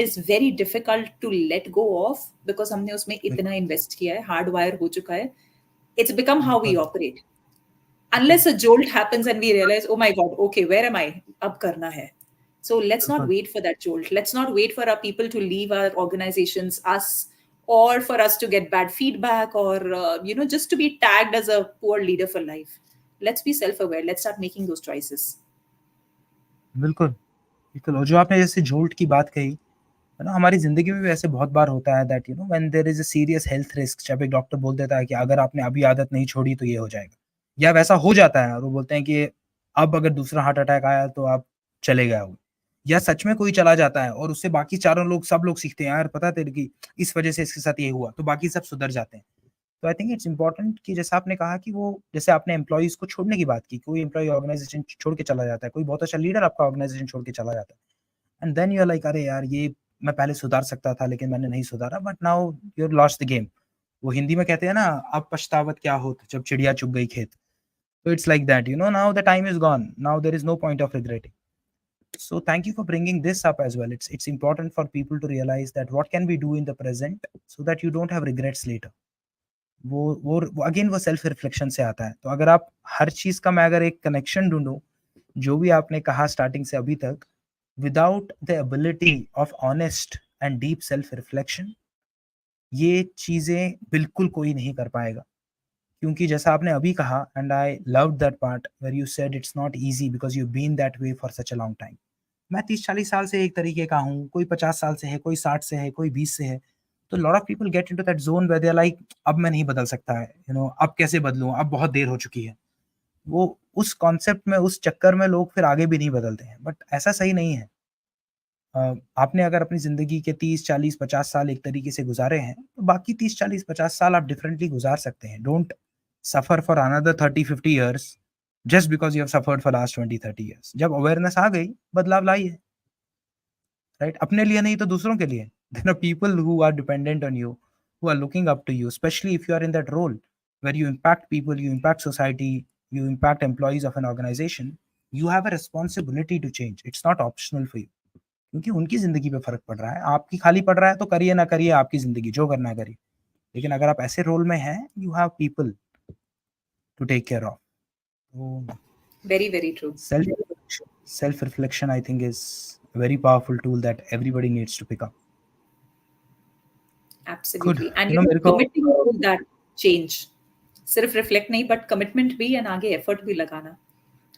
is very difficult to let go of because हमने उसमें इतना invest किया है, hardwire हो चुका है. It's become how we operate. Unless a jolt happens and we realize, oh my God, okay, where am I? Ab karna hai. So let's not wait for that jolt. Let's not wait for our people to leave our organizations, us, or for us to get bad feedback or, just to be tagged as a poor leader for life. Let's be self-aware. Let's start making those choices. बिल्कुल बिल्कुल. और जो आपने जैसे jolt की बात कही है ना, हमारी जिंदगी में भी ऐसे बहुत बार होता है that when there is a serious health risk, जब एक डॉक्टर बोल देता है कि अगर आपने अभी आदत नहीं छोड़ी तो ये हो जाएगा, या वैसा हो जाता है और वो बोलते हैं कि अब अगर दूसरा हार्ट अटैक आया तो आप चले गए हो, या सच में कोई चला जाता है और उससे बाकी चारों लोग सब लोग सीखते हैं, यार पता तेरे की इस वजह से इसके साथ ये हुआ, तो बाकी सब सुधर जाते हैं. तो आई थिंक इट्स इंपॉर्टेंट कि जैसे आपने कहा कि वो, जैसे आपने एम्प्लॉइज को छोड़ने की बात की, कोई एम्प्लॉय ऑर्गेनाइजेशन छोड़ के चला जाता है, कोई बहुत अच्छा लीडर आपका ऑर्गेनाइजेशन छोड़ के चला जाता है, and then you are like अरे यार ये मैं पहले सुधार सकता था लेकिन मैंने नहीं सुधारा, but now you lost the game. वो हिंदी में कहते हैं ना, अब पछतावत क्या होत जब चिड़िया चुग गई खेत. So it's like that, now the time is gone. Now there is no point of regretting. So thank you for bringing this up as well. It's important for people to realize that what can we do in the present so that you don't have regrets later. वो again वो self reflection से आता है. तो अगर आप हर चीज का, मैं अगर एक कनेक्शन ढूंढूं जो भी आपने कहा स्टार्टिंग से अभी तक, without the ability of honest and deep self reflection, ये चीजें बिल्कुल कोई नहीं कर पाएगा. क्योंकि जैसा आपने अभी कहा, and I love that part where you said it's not easy because you been that way for such a long time. मैं 30-40 साल से एक तरीके का हूँ, कोई 50 साल से है, कोई 60 से है, कोई 20 से है. तो lot of people get into that zone where they are like अब मैं नहीं बदल सकता है, अब कैसे बदलूं, अब बहुत देर हो चुकी है. वो उस कॉन्सेप्ट में, उस चक्कर में लोग फिर आगे भी नहीं बदलते हैं, बट ऐसा सही नहीं है. आपने अगर अपनी ज़िंदगी के 30, 40, 50 साल एक तरीके से गुज़ारे हैं, तो बाकी 30, 40, 50 साल आप डिफरेंटली गुज़ार सकते हैं. Don't suffer for another 30, 50 years just because you have suffered for last 20, 30 years. जब अवेयरनेस आ गई, बदलाव लाइए, राइट? अपने लिए नहीं तो दूसरों के लिए. There are people who are dependent on you, who are looking up to you, specially if you are in that role where you impact people, you impact society, you impact employees of an organization. You have a responsibility to change. It's not optional for you. क्योंकि उनकी ज़िंदगी पे फ़र्क पड़ रहा है, आपकी खाली पड़ रहा है तो करिए ना करिए आपकी ज़िंदगी, जो करना है करिए. लेकिन अगर आप ऐसे रोल में हैं, you have people to take care of. तो Very, very true. Self reflection I think is a very powerful tool that everybody needs to pick up. Absolutely. Good. And मेरे को committing to that change. सिर्फ reflect नहीं but commitment भी and आगे effort भी लगाना.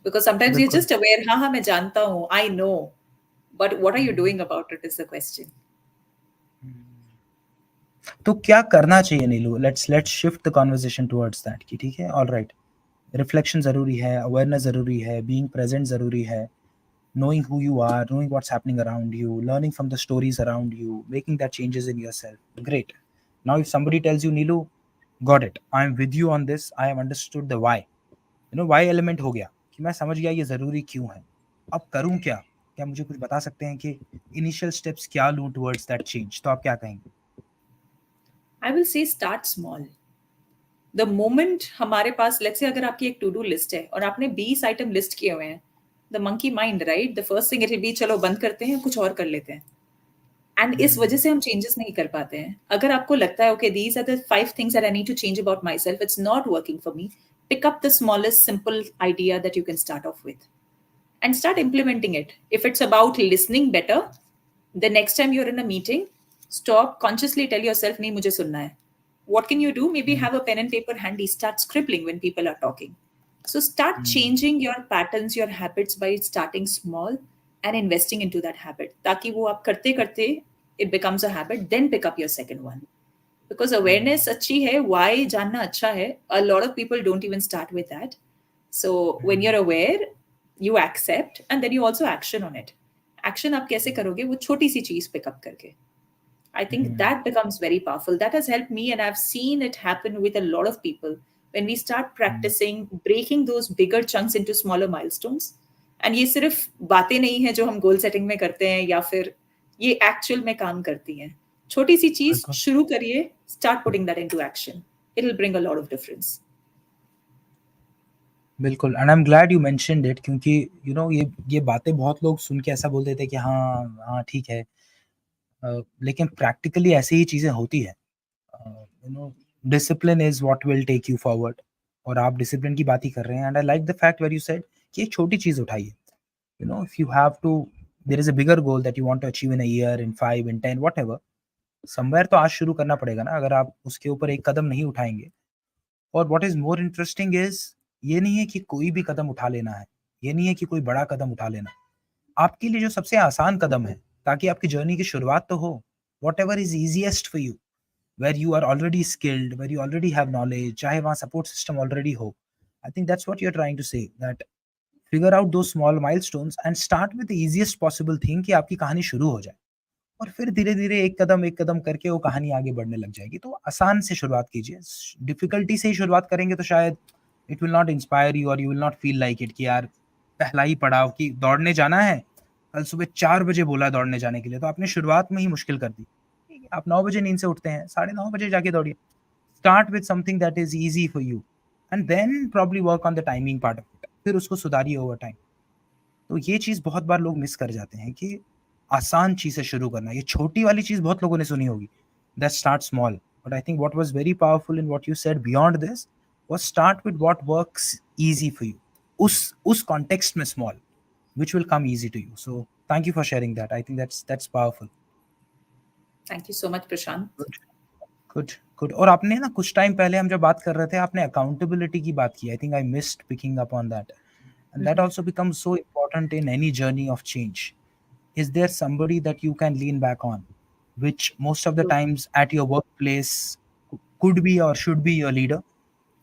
Because sometimes you're बिल्कुल. just aware, हाँ मैं जानता हूँ, I know, but what are you doing about it is the question. तो क्या करना चाहिए Neelu? Let's shift the conversation towards that कि ठीक है, ऑलराइट, रिफ्लेक्शन जरूरी है, अवेयरनेस जरूरी है, बीइंग प्रेजेंट जरूरी है, knowing who you are, knowing what's happening around you, learning from the stories around you, making that changes in yourself. Great. Now if somebody tells you, Neelu, got it, I'm with you on this, I have understood the why. Why element हो गया कि मैं समझ गया ये जरूरी क्यों है, अब करूं क्या? क्या मुझे कुछ बता सकते हैं कि इनिशियल स्टेप्स क्या लूं टुवर्ड्स दैट चेंज? तो आप क्या कहेंगे? I will say start small. The moment हमारे पास, लेट्स से अगर आपकी एक टू डू लिस्ट है और आपने 20 आइटम लिस्ट किए हुए हैं, the monkey mind, right, the first thing it will be चलो बंद करते हैं, कुछ और कर लेते हैं। एंड इस वजह से हम चेंजेस नहीं कर पाते हैं। अगर आपको लगता है okay these are the 5 things that I need to change about myself, it's not working for me, pick up the smallest simple idea that you can start off with and start implementing it. If it's about listening better, the next time you're in a meeting, stop, consciously tell yourself, nahi mujhe sunna hai. What can you do? Maybe have a pen and paper handy, start scribbling when people are talking. So start changing your patterns, your habits by starting small and investing into that habit. ताकि वो आप करते करते it becomes a habit, then pick up your second one. Because awareness अच्छी है, why जानना अच्छा है. A lot of people don't even start with that. So when you're aware, you accept and then you also action on it. Action आप कैसे करोगे? वो छोटी सी चीज pick up करके. I think that becomes very powerful. That has helped me, and I've seen it happen with a lot of people. When we start practicing breaking those bigger chunks into smaller milestones, and ये सिर्फ बातें नहीं है जो हम goal setting में करते हैं या फिर ये एक्चुअल में काम करती हैं. छोटी सी चीज शुरू करिए, start putting that into action. It'll bring a lot of difference. बिल्कुल, and I am glad you mentioned it, क्योंकि यू नो ये बातें बहुत लोग सुन के ऐसा बोल देते हैं कि हाँ हाँ ठीक है, लेकिन प्रैक्टिकली ऐसे ही चीज़ें होती है. You know, discipline is what will take you forward, और आप डिसिप्लिन की बात ही कर रहे हैं. And I like the fact where you said कि एक छोटी चीज़ उठाइए. You know, if you have to, there is a bigger goal that you want to achieve in a year, in 5, in 10, whatever, somewhere तो आज शुरू करना पड़ेगा ना. अगर आप उसके ऊपर एक कदम नहीं उठाएंगे, और what is more interesting is, ये नहीं है कि कोई भी कदम उठा लेना है, ये नहीं है कि कोई बड़ा कदम उठा लेना है. आपके लिए जो सबसे आसान कदम है, ताकि आपकी जर्नी की शुरुआत तो हो, whatever is easiest for you, where you are already skilled, where you already have knowledge, चाहे वहाँ सपोर्ट सिस्टम ऑलरेडी हो. I think that's what you are trying to say, that figure out दो small milestones and start with the easiest possible thing, कि आपकी कहानी शुरू हो जाए. और फिर धीरे-धीरे एक कदम करके वो कहानी आगे बढ़ने लग जाएगी. तो आसान से शुरुआत कीजिए. डिफ़िकल्टी से ही शुरुआत करेंगे तो शायद it will not inspire you, और you will not feel like it, कि यार पहला ही पड़ाव कि दौड़ने जाना है, कल सुबह 4 बजे बोला दौड़ने जाने के लिए, तो आपने शुरुआत में ही मुश्किल कर दी. ठीक है, आप 9 बजे नींद से उठते हैं, साढ़े 9 बजे जाके दौड़िए. Start with something that is easy for you, and then probably work on the timing part of it. फिर उसको सुधारिए ओवर टाइम. तो ये चीज़ बहुत बार लोग मिस कर जाते हैं कि आसान चीज़ से शुरू करना. ये छोटी वाली चीज़ बहुत लोगों ने सुनी होगी, that start small. But I think what was very powerful in what you said beyond this was start with what works easy for you. उस कॉन्टेक्स्ट में small, which will come easy to you. So thank you for sharing that. I think that's powerful. Thank you so much, Prashant. Good, good, good. और आपने ना कुछ time पहले हम जब बात कर रहे थे, आपने अकाउंटेबिलिटी की बात की. I think I missed picking up on that. And that also becomes so important in any journey of change. Is there somebody that you can lean back on, which most of the times at your workplace could be or should be your leader,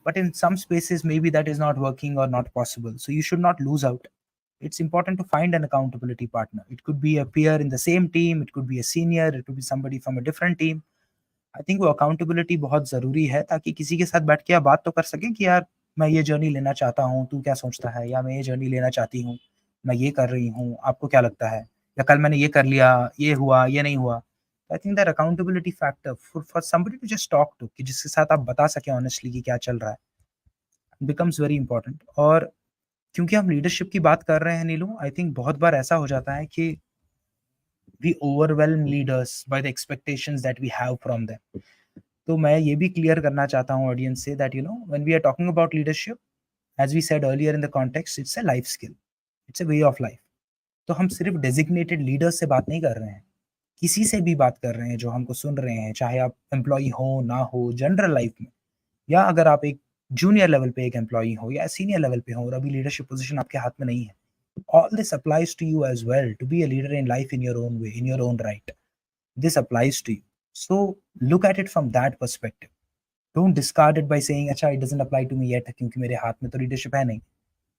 but in some spaces maybe that is not working or not possible, so you should not lose out. It's important to find an accountability partner. It could be a peer in the same team, it could be a senior, it could be somebody from a different team. I think वो accountability बहुत ज़रूरी है, ताकि किसी के साथ बैठ के आप बात तो कर सकें कि यार मैं ये जर्नी लेना चाहता हूँ, तू क्या सोचता है, या मैं ये जर्नी लेना चाहती हूँ, मैं ये कर रही हूँ, आपको क्या लगता है, या कल मैंने ये कर लिया, ये हुआ, ये नहीं हुआ. I think that accountability factor for somebody to just talk to, कि जिसके साथ आप बता सकें ऑनेस्टली कि क्या चल रहा है, बिकम्स वेरी इंपॉर्टेंट. और क्योंकि हम लीडरशिप की बात कर रहे हैं नीलू, आई थिंक बहुत बार ऐसा हो जाता है कि we overwhelm leaders by the expectations that we have from them. तो मैं ये भी क्लियर करना चाहता हूँ ऑडियंस से, that you know when we are talking about leadership, as we said earlier in the context, it's a life skill, it's a way of life. तो हम सिर्फ डेजिग्नेटेड लीडर्स से बात नहीं कर रहे हैं, किसी से भी बात कर रहे हैं जो हमको सुन रहे हैं, चाहे आप एम्प्लॉई हो ना हो जनरल लाइफ में, या अगर आप एक जूनियर लेवल पे एक एम्प्लॉई हो या सीनियर लेवल पे हो और अभी लीडरशिप पोजीशन आपके हाथ में नहीं है. All this applies to you as well, to be a leader in life in your own way, in your own right. This applies to you. So look at it from that perspective. Don't discard it by saying अच्छा it doesn't apply to me yet, क्योंकि मेरे हाथ में तो leadership है नहीं.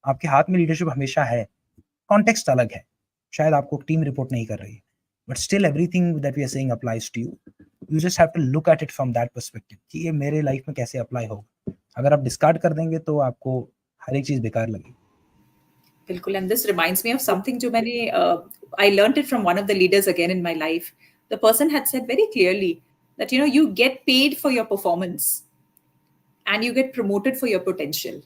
आपके हाथ में लीडरशिप हमेशा है, कॉन्टेक्स्ट अलग है, शायद आपको टीम रिपोर्ट नहीं कर रही है, but still everything that we are saying applies to you. You just have to look at it from that perspective कि ये मेरे लाइफ में कैसे अप्लाई होगा. अगर आप डिस्कार्ड कर देंगे तो आपको हर एक चीज बेकार लगेगी. बिल्कुल. And this reminds me of something जो मैंने I learned it from one of the leaders again in my life. The person had said very clearly that you get paid for your performance. and you get promoted for your potential.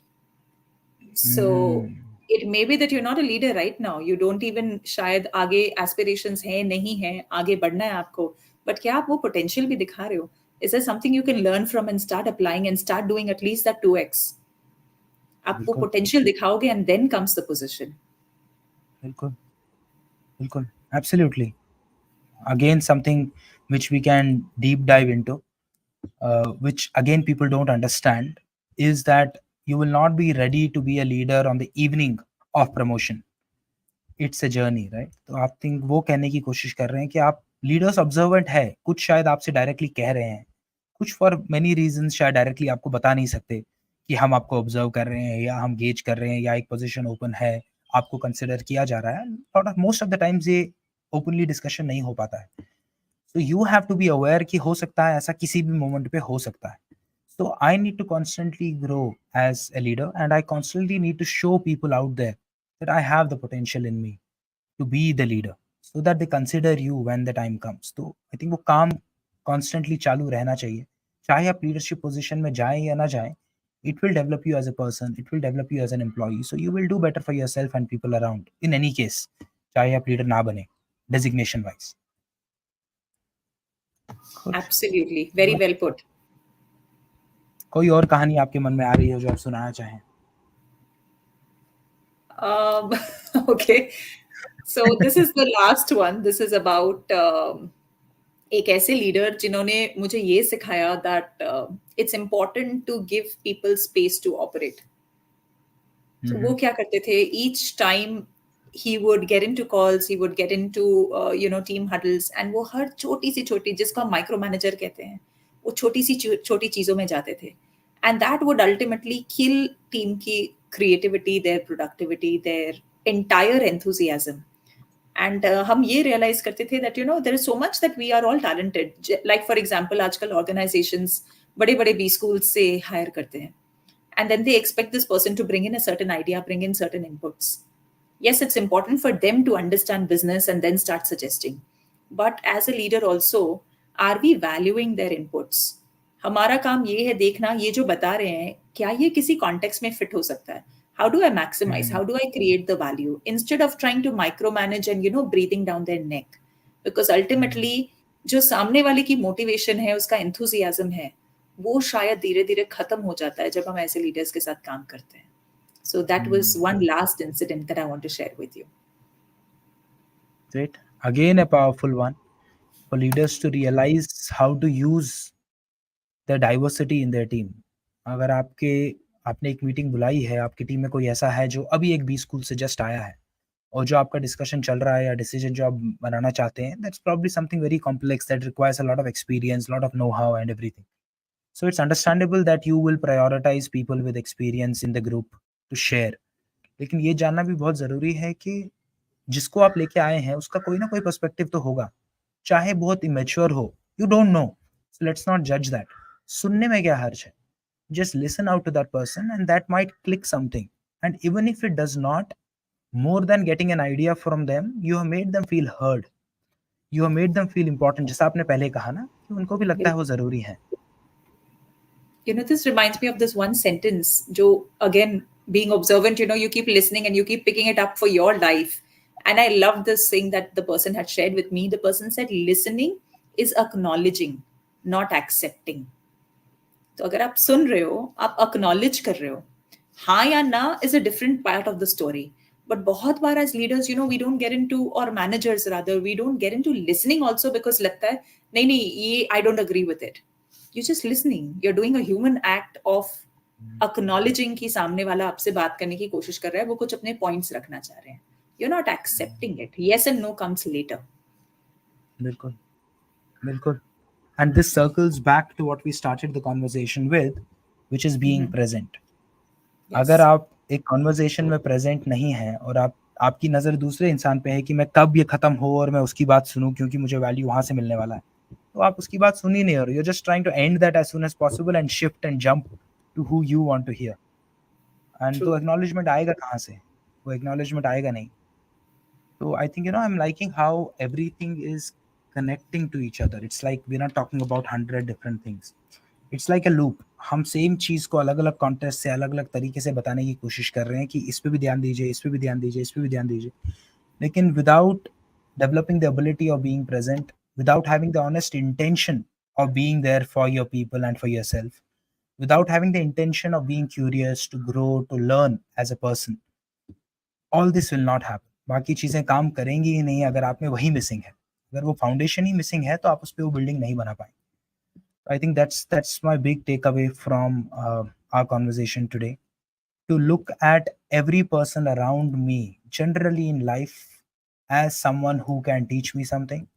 So Hmm. it may be that you're not a leader right now. You don't even शायद आगे aspirations हैं नहीं हैं आगे बढ़ना है आपको. But क्या आप वो potential भी दिखा रहे हो? Is there something you can learn from and start applying and start doing at least that 2x? आप वो बिल्कुल potential दिखाओगे and then comes the position. बिल्कुल बिल्कुल absolutely. Again, something which we can deep dive into, which again people don't understand, is that you will not be ready to be a leader on the evening of promotion. It's a journey, right? तो आप think वो कहने की कोशिश कर रहे हैं कि आप लीडर्स ऑब्जर्वेंट है, कुछ शायद आपसे डायरेक्टली कह रहे हैं, कुछ फॉर मेनी रीजंस शायद डायरेक्टली आपको बता नहीं सकते कि हम आपको ऑब्जर्व कर रहे हैं या हम गेज कर रहे हैं या एक पोजीशन ओपन है, आपको कंसिडर किया जा रहा है। मोस्ट ऑफ द टाइम्स ये ओपनली डिस्कशन नहीं हो पाता है। So you have to be aware कि हो सकता है ऐसा किसी भी मोमेंट पे हो सकता है। So I need to constantly grow as a leader, and I constantly need to show people out there that I have the potential in me to be the leader, so that they consider you when the time comes. तो I think वो काम constantly चालू रहना चाहिए। चाहे आप leadership position में जाएँ या ना जाएँ, it will develop you as a person, it will develop you as an employee. So you will do better for yourself and people around in any case, चाहे आप leader ना बने designation wise. Good. Absolutely. Very well put. कोई और कहानी आपके मन में आ रही हो जो आप सुनाना चाहें? Um, okay. So this is the last one. This is about एक ऐसे लीडर जिन्होंने मुझे ये सिखाया that it's important to give people space to operate. तो वो क्या करते थे, each time he would get into calls, he would get into team huddles, and वो हर छोटी सी छोटी, जिसको हम माइक्रो मैनेजर कहते हैं, वो छोटी सी छोटी चीजों में जाते थे, and that would ultimately kill team की creativity, their productivity, their entire enthusiasm. And हम ये realize करते थे that there is so much that we are all talented. Like for example, आजकल organizations बड़े बड़े B schools से hire करते हैं, and then they expect this person to bring in a certain idea, bring in certain inputs. Yes, it's important for them to understand business and then start suggesting. But as a leader also, are we valuing their inputs? हमारा काम ये है देखना, ये जो बता रहे हैं क्या ये किसी कॉन्टेक्स्ट में फिट हो सकता है? How do I maximize? How do I create the value instead of trying to micromanage and breathing down their neck? Because ultimately जो सामने वाले की मोटिवेशन है, उसका enthusiasm है, वो शायद धीरे धीरे खत्म हो जाता है जब हम ऐसे लीडर्स के साथ काम करते हैं. So that was one last incident that I want to share with you. Great. Again, a powerful one for leaders to realize how to use the diversity in their team. अगर आपने एक meeting बुलाई है, आपकी team में कोई ऐसा है जो अभी एक बी स्कूल से जस्ट आया है, और जो आपका डिस्कशन चल रहा है या डिसीजन जो आप बनाना चाहते हैं, that's probably something very complex that requires a lot of experience, lot of know how and everything. So it's understandable that you will prioritize people with experience in the group to share. लेकिन ये जानना भी बहुत ज़रूरी है कि जिसको आप लेके आए हैं उसका कोई ना कोई पर्सपेक्टिव तो होगा, चाहे बहुत इमेच्योर हो, you don't no, so let's not जज दैट. सुनने में क्या हर्ज है? Just listen out to that person and that might click something. And even if it does not, more than getting an idea from them, you have made them feel heard. You have made them feel important. जैसा आपने पहले कहा ना कि उनको भी लगता है वो ज़रूरी है. This reminds me of this one sentence, jo again, being observant, you keep listening and you keep picking it up for your life. And I love this thing that the person had shared with me. The person said, listening is acknowledging, not accepting. तो अगर आप सुन रहे हो, आप acknowledge कर रहे हो, हाँ या ना is a different part of the story. But बहुत बार as leaders, we don't get into, or managers rather, we don't get into listening also because लगता है नहीं नहीं ये I don't agree with it. You're just listening. You're doing a human act of acknowledging कि सामने वाला आपसे बात करने की कोशिश कर रहा है, वो कुछ अपने points रखना चाह रहे हैं. You're not accepting it. Yes and no comes later. बिल्कुल बिल्कुल. And this circles back to what we started the conversation with, which is being present. अगर Yes. आप एक कॉन्वर्जेशन में प्रेजेंट नहीं हैं और आपकी नज़र दूसरे इंसान पे है कि मैं कब ये ख़त्म हो और मैं उसकी बात सुनूं क्योंकि मुझे वैल्यू वहाँ से मिलने वाला है, तो आप उसकी बात सुन ही नहीं रहे. You just trying to end that as soon as possible and shift and jump to who you want to hear. And तो True. एक्नॉलेजमेंट आएगा कहाँ से? वो एक्नॉलेजमेंट आएगा नहीं. So I think I'm liking how everything is connecting to each other. It's like we're not talking about 100 different things. It's like a loop. हम same चीज़ को अलग अलग कॉन्टेस्ट से अलग अलग तरीके से बताने की कोशिश कर रहे हैं कि इस पे भी ध्यान दीजिए, इस पे भी ध्यान दीजिए, इस पे भी ध्यान दीजिए, लेकिन without developing the ability of being present, without having the honest intention of being there for your people and for yourself, without having the intention of being curious, to grow, to learn as a person, all this will not happen. बाकी चीज़ें काम करेंगी ही नहीं अगर आप में वही missing है। अगर वो फाउंडेशन ही मिसिंग है तो आप उस पे वो बिल्डिंग नहीं बना पाएंगे। I think that's my big takeaway from our conversation today. To look at every person around me, generally in life, as someone who can teach me something,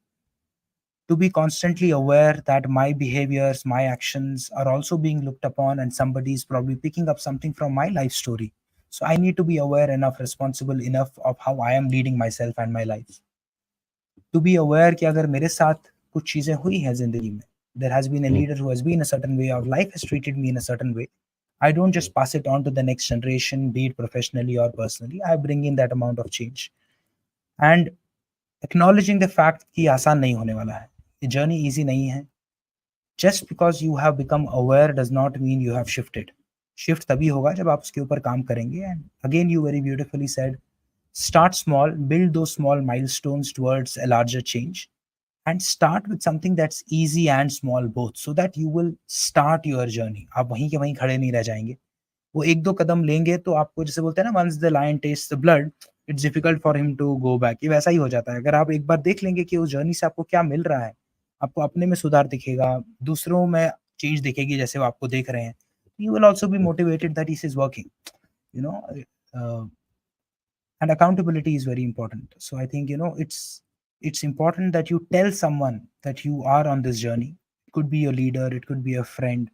to be constantly aware that my behaviors, my actions are also being looked upon, and somebody is probably picking up something from my life story. So I need to be aware enough, responsible enough of how I am leading myself and my life. To be aware कि अगर मेरे साथ कुछ चीज़ें हुई हैं ज़िंदगी में, there has been a leader who has been a certain way, or life has treated me in a certain way, I don't just pass it on to the next generation, be it professionally or personally. I bring in that amount of change. And acknowledging the fact कि आसान नहीं होने वाला है, ये journey easy नहीं है. Just because you have become aware does not mean you have shifted. Shift तभी होगा जब आप उसके ऊपर काम करेंगे. And again you very beautifully said, start small, build those small milestones towards a larger change, and start with something that's easy and small both, so that you will start your journey. आप वहीं के वहीं खड़े नहीं रह जाएंगे. वो एक दो कदम लेंगे तो आपको, जैसे बोलते हैं ना, once the lion taste the blood, it's difficult for him to go back. ये वैसा ही हो जाता है. अगर आप एक बार देख लेंगे कि उस जर्नी से आपको क्या मिल रहा है, आपको अपने में सुधार दिखेगा, दूसरों में चेंज दिखेगी जैसे वो आपको देख रहे हैं, you will also be motivated that this is working, you know. And accountability is very important. So I think, it's important that you tell someone that you are on this journey. It could be your leader, it could be a friend,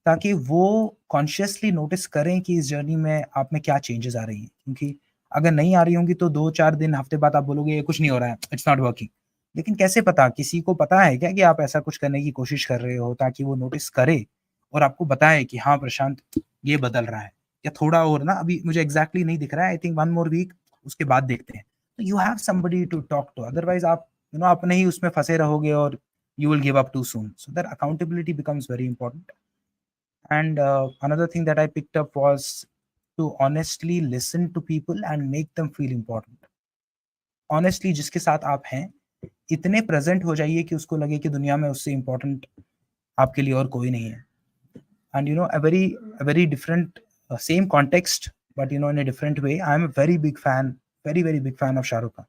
ताकि वो consciously notice करें कि इस journey में आप में क्या changes आ रही हैं. क्योंकि अगर नहीं आ रही होंगी तो 2-4 दिन, हफ्ते बाद आप बोलोगे ये कुछ नहीं हो रहा है, इट्स नॉट वर्किंग. लेकिन कैसे पता, किसी को पता है क्या कि आप ऐसा कुछ करने की कोशिश कर रहे हो, ताकि वो नोटिस करे और आपको बताए कि हाँ प्रशांत, ये बदल रहा है, या थोड़ा और ना, अभी मुझे एग्जैक्टली नहीं दिख रहा है, आई थिंक 1 more week, उसके बाद देखते हैं. तो you have somebody to talk to. Otherwise आप अपने ही उसमें फंसे रहोगे और you will give up too soon. So that accountability becomes very important. And another thing that I picked up was to honestly listen to people and make them feel important. Honestly, जिसके साथ आप हैं, इतने present हो जाइए कि उसको लगे कि दुनिया में उससे इम्पोर्टेंट आपके लिए और कोई नहीं है. And a very different, same context, but in a different way. I'm a very big fan, very very big fan of Shah Rukh Khan.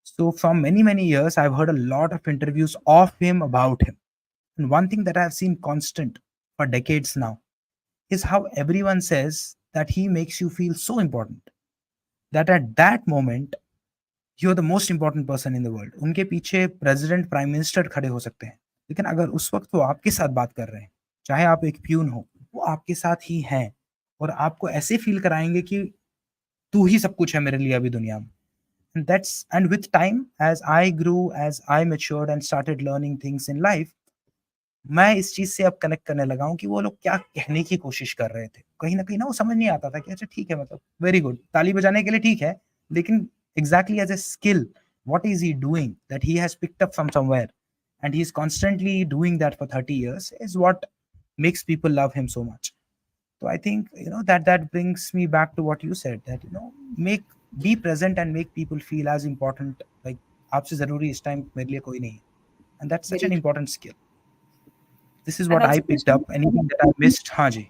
So from many years, I've heard a lot of interviews of him, about him. And one thing that I've seen constant for decades now is how everyone says that he makes you feel so important, that at that moment you're the most important person in the world. उनके पीछे president, prime minister खड़े हो सकते हैं, लेकिन अगर उस वक्त वो आपके साथ बात कर रहे हैं, चाहे आप एक प्यून हो, वो आपके साथ ही हैं और आपको ऐसे फील कराएंगे कि तू ही सब कुछ है मेरे लिए अभी दुनिया में. And with time, as I grew, as I matured and started learning things in life, मैं इस चीज़ से अब कनेक्ट करने लगा हूँ कि वो लोग क्या कहने की कोशिश कर रहे थे. कहीं न कहीं ना वो समझ नहीं आता था कि अच्छा ठीक है, मतलब वेरी गुड, ताली बजाने के लिए ठीक है, लेकिन exactly as a skill, what is he doing that he has picked up from somewhere, and he is constantly doing that for 30 years is what makes people love him so much. So I think, that brings me back to what you said, that make be present and make people feel as important. Like, आपसे ज़रूरी इस time मेरे लिए कोई नहीं है. And that's such Very an true. important skill. This is And what I also, picked up. Anything that I missed? हाँ जी.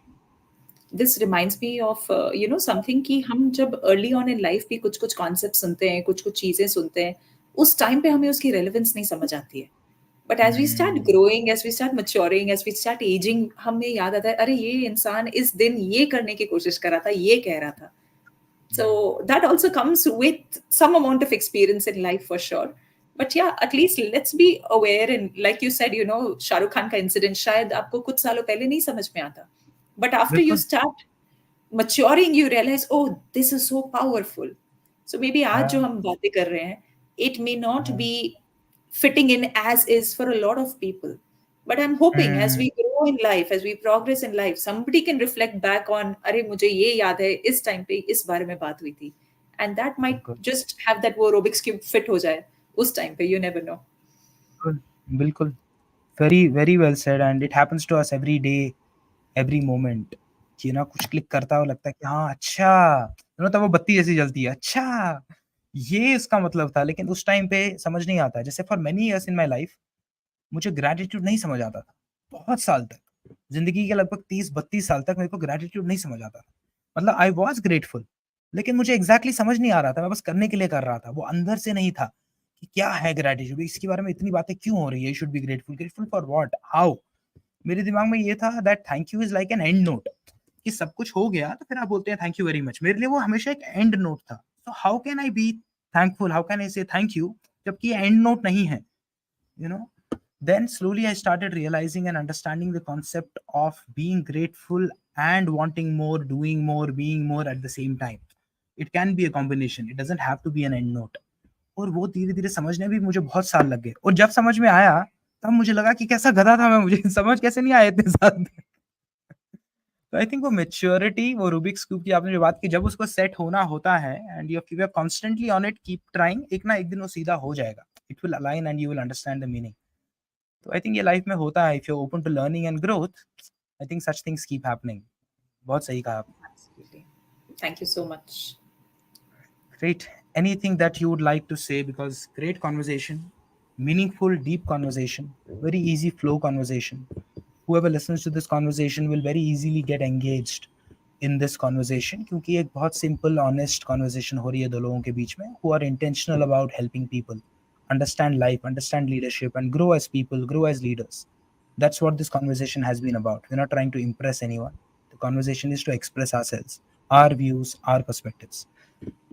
this reminds me of something कि हम जब early on in life भी कुछ कुछ concepts सुनते हैं, कुछ कुछ चीजें सुनते हैं, उस time पे हमें उसकी relevance नहीं समझ आती है. But as we start Hmm. growing, as we start maturing, as we start aging, हमें याद आता है, अरे ये इंसान इस दिन ये करने की कोशिश कर रहा था, ये कह रहा था. So that also comes with some amount of experience in life for sure. But yeah, at least let's be aware. And like you said, Shah Rukh Khan ka incident शायद आपको कुछ सालों पहले नहीं समझ में आता. But after you बिल्कुल. start maturing, you realize, oh, this is so powerful. So maybe आज जो हाँ. हम बातें कर रहे हैं, it may not हाँ. be fitting in as is for a lot of people. But I'm hoping as Hmm. we grow in life, as we progress in life, somebody can reflect back on, अरे मुझे ये याद है इस time पे इस बारे में बात हुई थी. And that might बिल्कुल. just have that वो Rubik's cube fit हो जाए उस टाइम पे, you never know. बिल्कुल. बिल्कुल. Very very well said. And it happens to us every day. Every moment कि ना कुछ क्लिक करता है और लगता है कि हाँ अच्छा, तब वो बत्ती जैसी जलती है, अच्छा ये इसका मतलब था। लेकिन उस टाइम पे समझ नहीं आता। जैसे for many years in my life मुझे ग्रैटिट्यूड नहीं समझ आता था, बहुत साल तक। ज़िंदगी के लगभग 30-32 साल तक मेरे को ग्रैटिट्यूड नहीं समझ आता था। मतलब आई वाज़ ग्रेटफुल, लेकिन मुझे एग्ज़ैक्टली समझ नहीं आ रहा था, मैं बस करने के लिए कर रहा था। वो अंदर से नहीं था कि क्या है ग्रैटिट्यूड? इसके बारे में इतनी बातें क्यों हो रही है? You should be grateful, grateful for what? How? मेरे दिमाग में ये था that thank you is like an and note, कि सब कुछ हो गया तो फिर आप बोलते हैं थैंक यू वेरी मच। मेरे लिए वो हमेशा एक एंड नोट था। So how can I be thankful? How can I से थैंक यू जबकि ये एंड नोट नहीं है? You no Then slowly I started realizing and understanding the concept of being grateful and wanting more, doing more, being more at the same time. It can be a combination. It doesn't have to be an end note. और वो धीरे-धीरे समझने भी मुझे बहुत साल लग गए। और जब समझ में आया, तब मुझे लगा कि कैसा गधा था मैं, मुझे समझ कैसे नहीं आया इतने साल तक। तो आई थिंक वो मैच्योरिटी, वो रूबिक्स क्यूब की आपने जो बात की, जब उसको सेट होना होता है and you are constantly on it, keep trying, एक ना एक दिन वो सीधा हो जाएगा। It will align and you will understand the meaning. तो आई थिंक ये लाइफ में होता है, if you are open to learning and growth, I think such things keep happening. बहुत सही कहा आपने। Absolutely. Thank you so much. Great. Anything that you would like to say? Because great conversation, meaningful, deep conversation, very easy flow conversation. Whoever listens to this conversation will very easily get engaged in this conversation, क्योंकि एक बहुत simple, honest conversation हो रही है दो लोगों के बीच में who are intentional about helping people understand life, understand leadership, and grow as people, grow as leaders. That's what this conversation has been about. We're not trying to impress anyone. The conversation is to express ourselves, our views, our perspectives.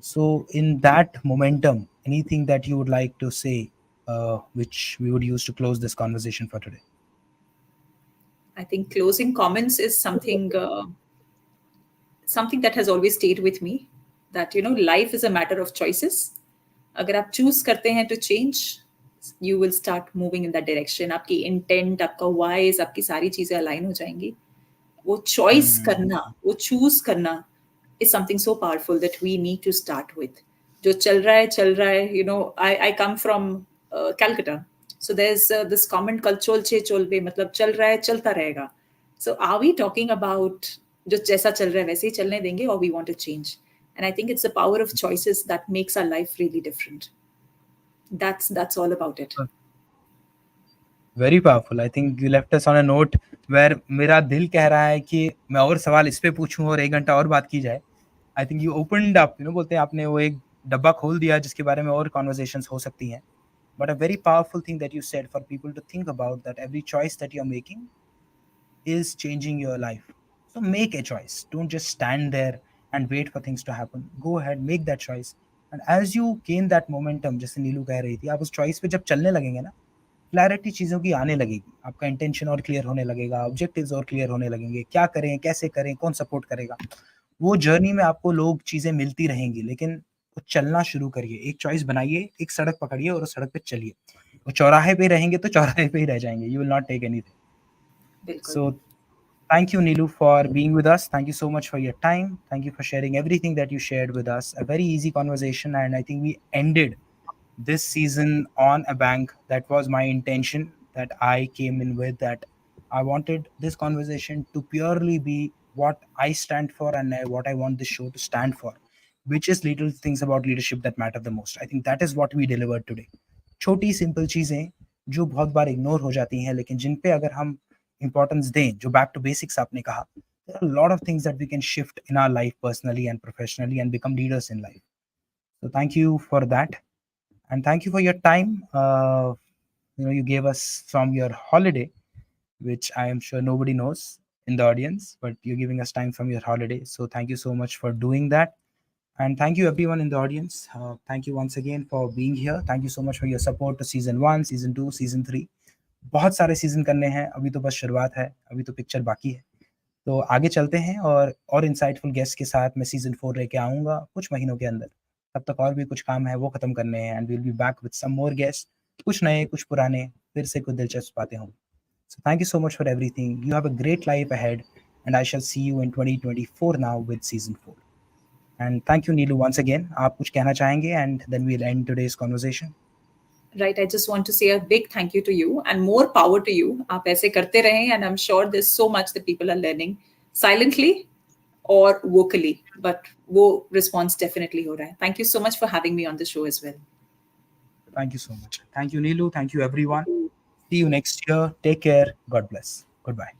So, in that momentum, anything that you would like to say, which we would use to close this conversation for today? I think closing comments is something that has always stayed with me, that life is a matter of choices. अगर आप choose करते हैं to change, you will start moving in that direction. आपकी intent, आपका wise, आपकी सारी चीजें align हो जाएंगी. वो चॉइस Hmm. करना, वो चूज करना is something so powerful that we need to start with. जो चल रहा है, I come from Calcutta. So there's this comment called Chola छे चोल पे, मतलब चल रहा है चलता रहेगा. So are we talking about जो जैसा चल रहा है वैसे ही चलने देंगे, or we want to change? And I think it's the power of choices that makes our life really different. That's all about it. Very powerful. I think you left us on a note where मेरा दिल कह रहा है कि मैं और सवाल इस पे पूछूं और 1 घंटा और बात की जाए. I think you opened up, बोलते हैं आपने वो एक डब्बा खोल दिया जिसके बारे में और conversations हो सकती हैं. But a very powerful thing that you said for people to think about, that every choice that you're making is changing your life. So make a choice. Don't just stand there and wait for things to happen. Go ahead, make that choice. And as you gain that momentum, जैसे नीलू कह रही थी, आप उस choice पे जब चलने लगेंगे ना, क्लैरिटी चीज़ों की आने लगेगी, आपका इंटेंशन और क्लियर होने लगेगा, ऑब्जेक्टिव्स और क्लियर होने लगेंगे, क्या करें, कैसे करें, कौन सपोर्ट करेगा। वो जर्नी में आपको लोग चीज़ें मिलती रहेंगी, लेकिन वो चलना शुरू करिए, एक चॉइस बनाइए, एक सड़क पकड़िए और उस सड़क पे चलिए। वो चौराहे पे रहेंगे तो चौराहे पे ही रह जाएंगे, you will not take anything. बिल्कुल. So thank you, Neelu, for being with us. Thank you so much for your time. Thank you for sharing everything that you shared with us. A very easy conversation, and I think we ended this season on a bang. That was my intention that I came in with, that I wanted this conversation to purely be what I stand for and what I want this show to stand for, which is little things about leadership that matter the most. I think that is what we delivered today. छोटी simple चीजें जो बहुत बार ignore हो जाती हैं, लेकिन जिन पे अगर हम इंपॉर्टेंस दें, जो बैक टू बेसिक्स आपने कहा, there are a lot of things that we can shift in our life personally and professionally and become leaders in life. So thank you for that, and thank you for your time. You gave us from your holiday, which I am sure nobody knows in the audience, but you're giving us time from your holiday. So thank you so much for doing that. And thank you everyone in the audience. Thank you once again for being here. Thank you so much for your support to season 1, season 2, season 3. बहुत सारे season करने हैं, अभी तो बस शुरुआत है, अभी तो पिक्चर बाकी है। तो आगे चलते हैं और इंसाइटफुल गेस्ट के साथ मैं सीजन 4 लेके आऊँगा कुछ महीनों के अंदर। तब तक और भी कुछ काम है वो खत्म करने हैं, and we will be back with some more guest, कुछ नए, कुछ पुराने, फिर से कुछ दिलचस्प बातें होंगी। So thank you so much for everything. You have a great life ahead, and I shall see you in 2024 now with season 4. And thank you, Neelu, once again. आप कुछ कहना चाहेंगे, and then we'll end today's conversation. Right, I just want to say a big thank you to you and more power to you. आप ऐसे करते रहें, and I'm sure there's so much that people are learning silently or vocally, but वो response definitely हो रहा है. Thank you so much for having me on the show as well. Thank you so much. Thank you, Neelu. Thank you, everyone. See you next year. Take care. God bless. Goodbye.